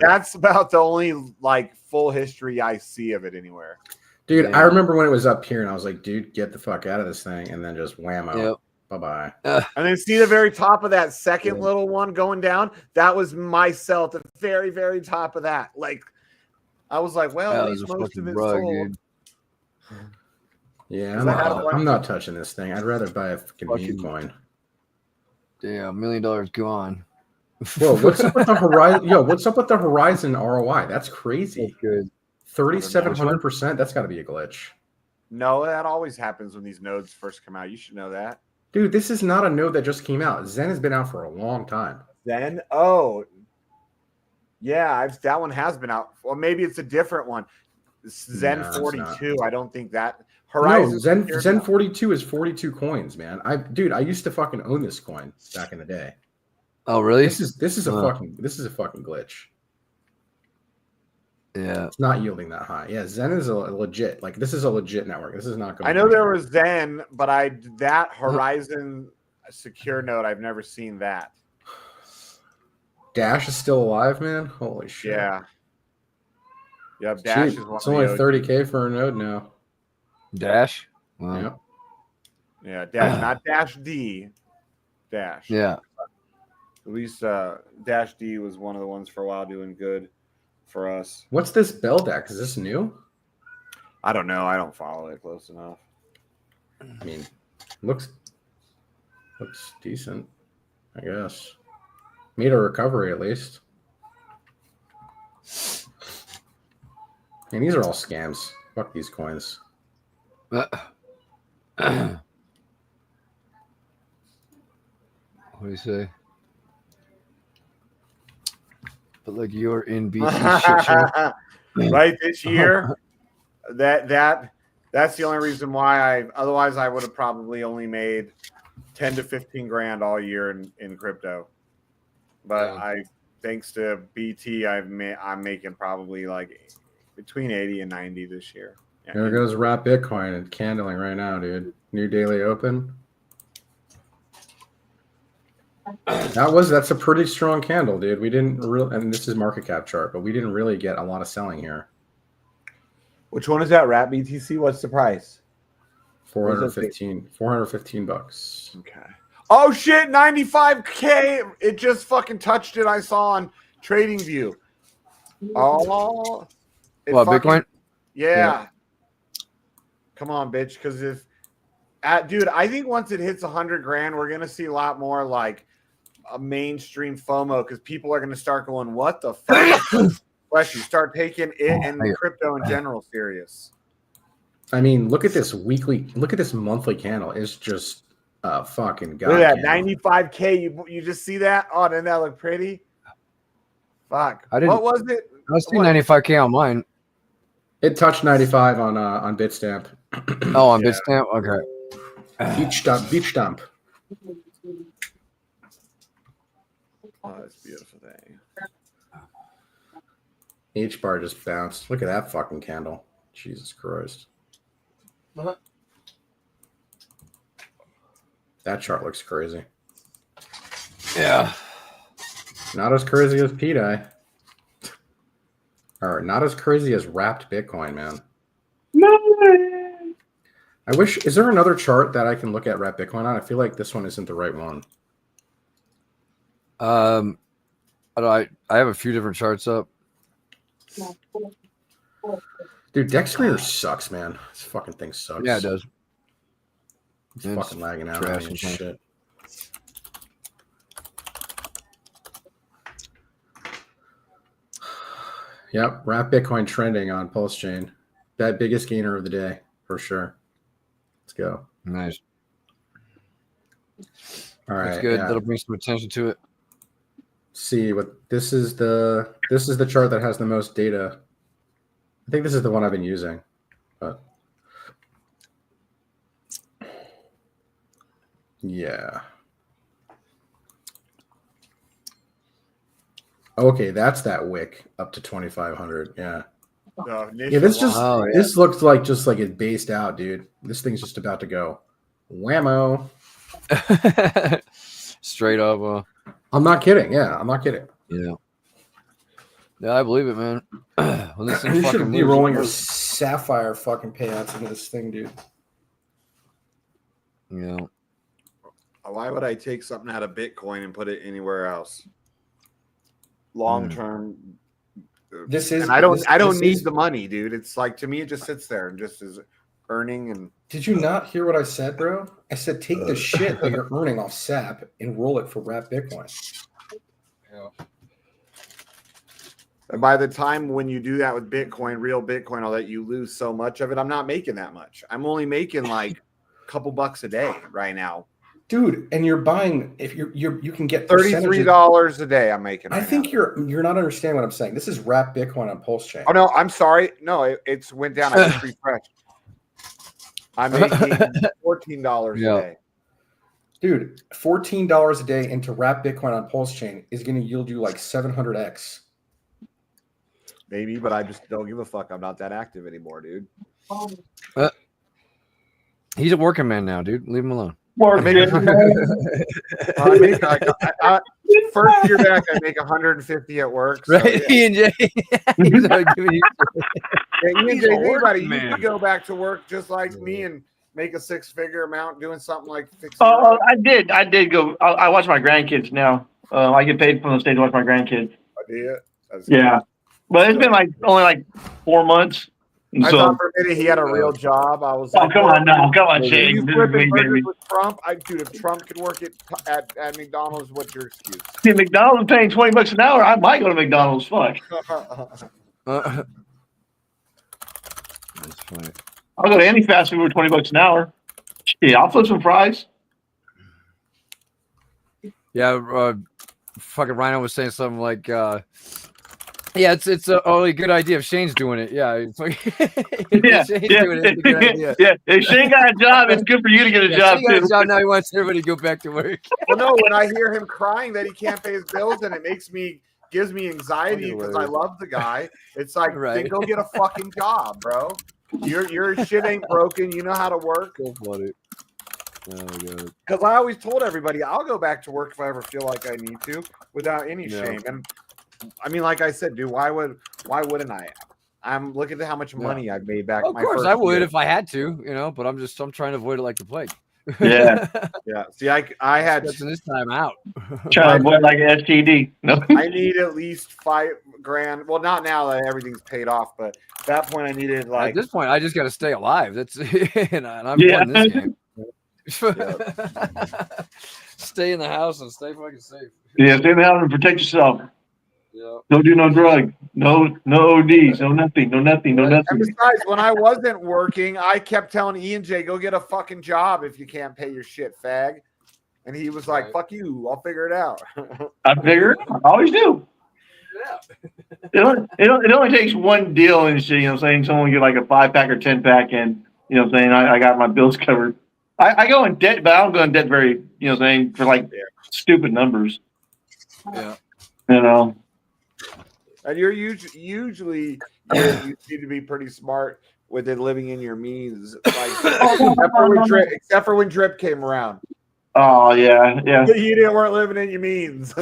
That's about the only like full history I see of it anywhere. Dude, I remember when it was up here and I was like, dude, get the fuck out of this thing, and then just whammo. Yep. Bye-bye. And then see the very top of that second little one going down? That was my sell at the very, very top of that. Like, I was like, well, at least most of it's sold. Dude. Yeah, I'm not touching this thing. I'd rather buy a fucking meme coin. Damn, $1 million gone. Whoa, what's up with the Horizon? Yo, what's up with the Horizon ROI? That's crazy. That's good. 3,700%. That's got to be a glitch. No, that always happens when these nodes first come out. You should know that. Dude, this is not a node that just came out. Zen has been out for a long time. Zen? Oh. Yeah, that one has been out. Well, maybe it's a different one. Zen 42. I don't think that. Horizon. No, Zen 42 is 42 coins, man. I used to fucking own this coin back in the day. Oh, really? This is a fucking glitch. Yeah, it's not yielding that high. Yeah, Zen is a legit. Like, this is a legit network. This is not going. I know there was Zen, but that Horizon secure node, I've never seen that. Dash is still alive, man. Holy shit. Yeah. Yeah, Dash cheap. is one It's of only the OG. $30K for a node now. Dash. Wow. Yep. Yeah, Dash, not Dash D. Dash. Yeah. At least Dash D was one of the ones for a while doing good for us. What's this Bell deck? Is this new? I don't know. I don't follow it close enough. I mean, looks decent, I guess. Made a recovery at least. And these are all scams. Fuck these coins. What do you say? But like you're in BT shit show. Right this year, that's the only reason why otherwise I would have probably only made 10 to 15 grand all year in crypto. But Yeah. thanks to BT, I'm making probably like between 80 and 90 this year. Yeah. There goes Wrap Bitcoin and candling right now, dude. New daily open. That's a pretty strong candle, dude. We didn't really, and this is market cap chart, but we didn't really get a lot of selling here. Which one is that? Wrap BTC? What's the price? 415 bucks. Okay. Oh shit, 95K. It just fucking touched it. I saw on TradingView. Oh. What, Bitcoin? Yeah. Come on, bitch. Because dude, I think once it hits 100 grand, we're gonna see a lot more like a mainstream FOMO because people are gonna start going, "What the fuck?" Question. Start taking it and crypto in general serious. I mean, look at this monthly candle. It's just fucking god. Look at that, candle. 95K. You just see that? Oh, didn't that look pretty? Fuck. I didn't- What was it? I see 95K on mine. It touched 95 on Bitstamp. Oh, on Bitstamp? Okay. Beach dump. Oh, that's a beautiful thing. H bar just bounced. Look at that fucking candle. Jesus Christ. That chart looks crazy. Yeah. Not as crazy as P-Dye. Or not as crazy as Wrapped Bitcoin, man. I wish. Is there another chart that I can look at Wrapped Bitcoin on? I feel like this one isn't the right one. I have a few different charts up. Dude, Deck Screener sucks, man. This fucking thing sucks. Yeah, it does. It's fucking lagging out on me and shit. Yep, Wrap Bitcoin trending on Pulsechain. That biggest gainer of the day, for sure. Let's go. Nice. All right. That's good. Yeah. That'll bring some attention to it. See what this is the chart that has the most data. I think this is the one I've been using. But yeah. Okay, that's that wick up to 2,500. Yeah. Yeah, this this looks like just like it based out, dude. This thing's just about to go whammo. Straight up. I'm not kidding. Yeah, I'm not kidding. Yeah. Yeah, I believe it, man. When this thing You fucking should be moves, rolling it your moves. sapphire fucking payouts into this thing, dude. Yeah. Why would I take something out of Bitcoin and put it anywhere else? Long term. This is. And I don't this need is- the money, dude. It's like to me, it just sits there and just is earning. And Did you not hear what I said, bro? I said take the shit that you're earning off SAP and roll it for Wrap Bitcoin. and by the time when you do that with Bitcoin, real Bitcoin, all that, you lose so much of it. I'm not making that much. I'm only making like a couple bucks a day right now. Dude, and you're buying if you can get $33 a day. I'm making. I right think now. you're not understanding what I'm saying. This is Wrap Bitcoin on Pulsechain. Oh no, I'm sorry. No, it's went down. I just refreshed. I'm making $14 a day. Dude, $14 a day into Wrap Bitcoin on Pulsechain is going to yield you like 700x. Maybe, but I just don't give a fuck. I'm not that active anymore, dude. He's a working man now, dude. Leave him alone. Work, I make first year back, I make 150 at work. So, Right, yeah. Ian J. He's like, giving you- Ian He's J, a think work about it. You man. could go back to work just like me and make a 6-figure amount doing something like fixing. Oh, I did go. I watch my grandkids now. I get paid from the state to watch my grandkids. I did. That's Yeah, but it's been like only like 4 months. I So, thought for a minute he had a real job. I was oh, like, come on now, come on, Are Shane. you This is flipping me, burgers baby. with Trump? Dude, if Trump could work at McDonald's, what's your excuse? See, McDonald's paying $20 an hour. I might go to McDonald's. Fuck, That's funny. I'll go to any fast food for $20 an hour. Yeah, I'll flip some fries. Yeah, fucking Rhino was saying something like, yeah, it's a only good idea if Shane's doing it. Yeah, it's like, Yeah, Shane's yeah, doing it, it's a good idea. yeah. If Shane got a job, it's good for you to get a job Shane got too. a job now. He wants everybody to go back to work. Well, no, when I hear him crying that he can't pay his bills, and it gives me anxiety because I love the guy. It's like, Right. then go get a fucking job, bro. Your shit ain't broken. You know how to work. So funny. Oh my god. Because I always told everybody I'll go back to work if I ever feel like I need to, without any shame. And I mean, like I said, dude, why wouldn't I? I'm looking at how much money I've made back. Well, of course, I would if I had to, but I'm trying to avoid it like the plague. Yeah, Yeah. See, I had Stretching this time out. trying to avoid like an STD. No. I need at least $5,000. Well, not now that everything's paid off, but at that point I needed At like this point, I just got to stay alive. That's and I'm Yeah. playing this game. Stay in the house and stay fucking safe. Yeah, stay in the house and protect yourself. Yeah. Don't do no drug. No ODs. No nothing. And besides, when I wasn't working, I kept telling Ian J, go get a fucking job if you can't pay your shit, fag. And he was like, Right. fuck you, I'll figure it out. I figured. I always do. Yeah. It only takes one deal and shit, saying? Someone get like a 5-pack or 10-pack and, saying? I got my bills covered. I go in debt, but I don't go in debt very, saying? For like stupid numbers. Yeah. And you're usually you need to be pretty smart with it living in your means. Like, except for when Drip came around. Oh, yeah. You weren't living in your means.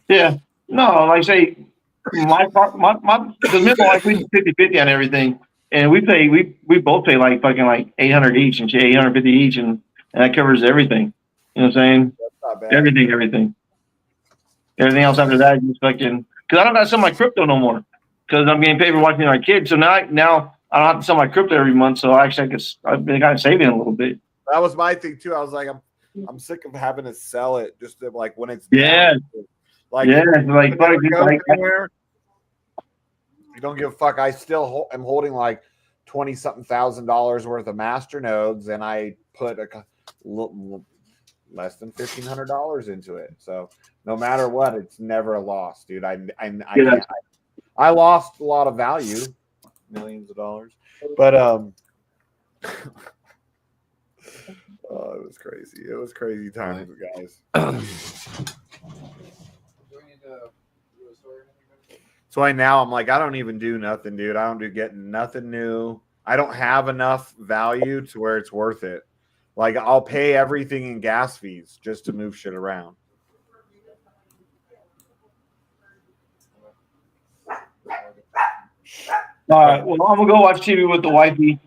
Yeah. No, like I say, the middle life, we 50-50 on everything. And we both pay like fucking like 800 each and shit, 850 each, and that covers everything. You know what I'm saying? That's not bad. Everything. Everything else after that, just fucking. Because I don't got to sell my crypto no more. Because I'm getting paid for watching my kids. So now I don't have to sell my crypto every month. So actually, I've been kind of saving a little bit. That was my thing too. I was like, I'm sick of having to sell it just to, like when it's Yeah. down. Like Yeah, if like, it never goes like anywhere, you don't give a fuck. I still am holding like $20-something thousand worth of master nodes, and I put less than $1,500 into it. So no matter what, it's never a loss, dude. I lost a lot of value, millions of dollars, but oh, it was crazy. It was crazy times, guys. So I'm like, I don't even do nothing, dude. I don't do getting nothing new. I don't have enough value to where it's worth it. Like, I'll pay everything in gas fees just to move shit around. all right. Well, I'm gonna go watch TV with the wifey.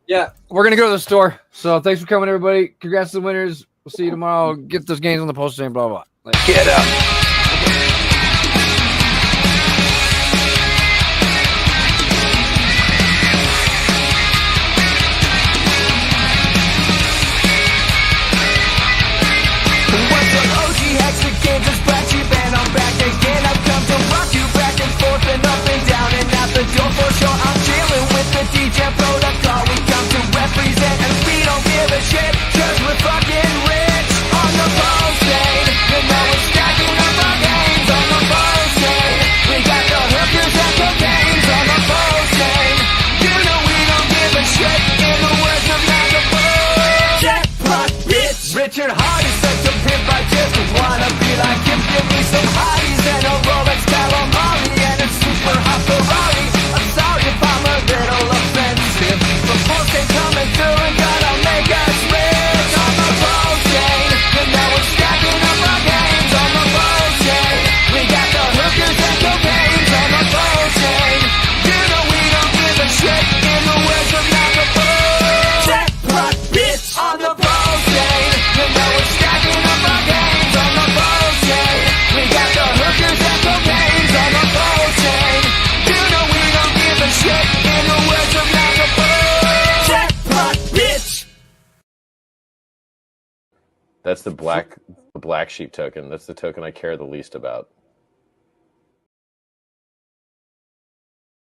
Yeah, we're gonna go to the store. So thanks for coming, everybody. Congrats to the winners. We'll see you tomorrow. Get those games on the Pulsechain, blah blah. Get up. What's up, OG Hexer Games? It's BlackSheep and I'm back again. I've come to rock you back and forth and up and down and out the door for sure. I'm chilling with the DJ protocol. We come to represent and we don't give a shit, cause we're fucking rich on the Pumpday. You know we're stacking up our games on the Pumpday. We got the hookers and cocaines on the Pumpday. You know we don't give a shit in the words of Magaboo. Jackpot, bitch! Richard Hart is such a pimp, I just wanna be like him. Give me some hotties and a Rolex Calamari and a super hot Ferrari. I'm sorry That's the black sheep token. That's the token I care the least about.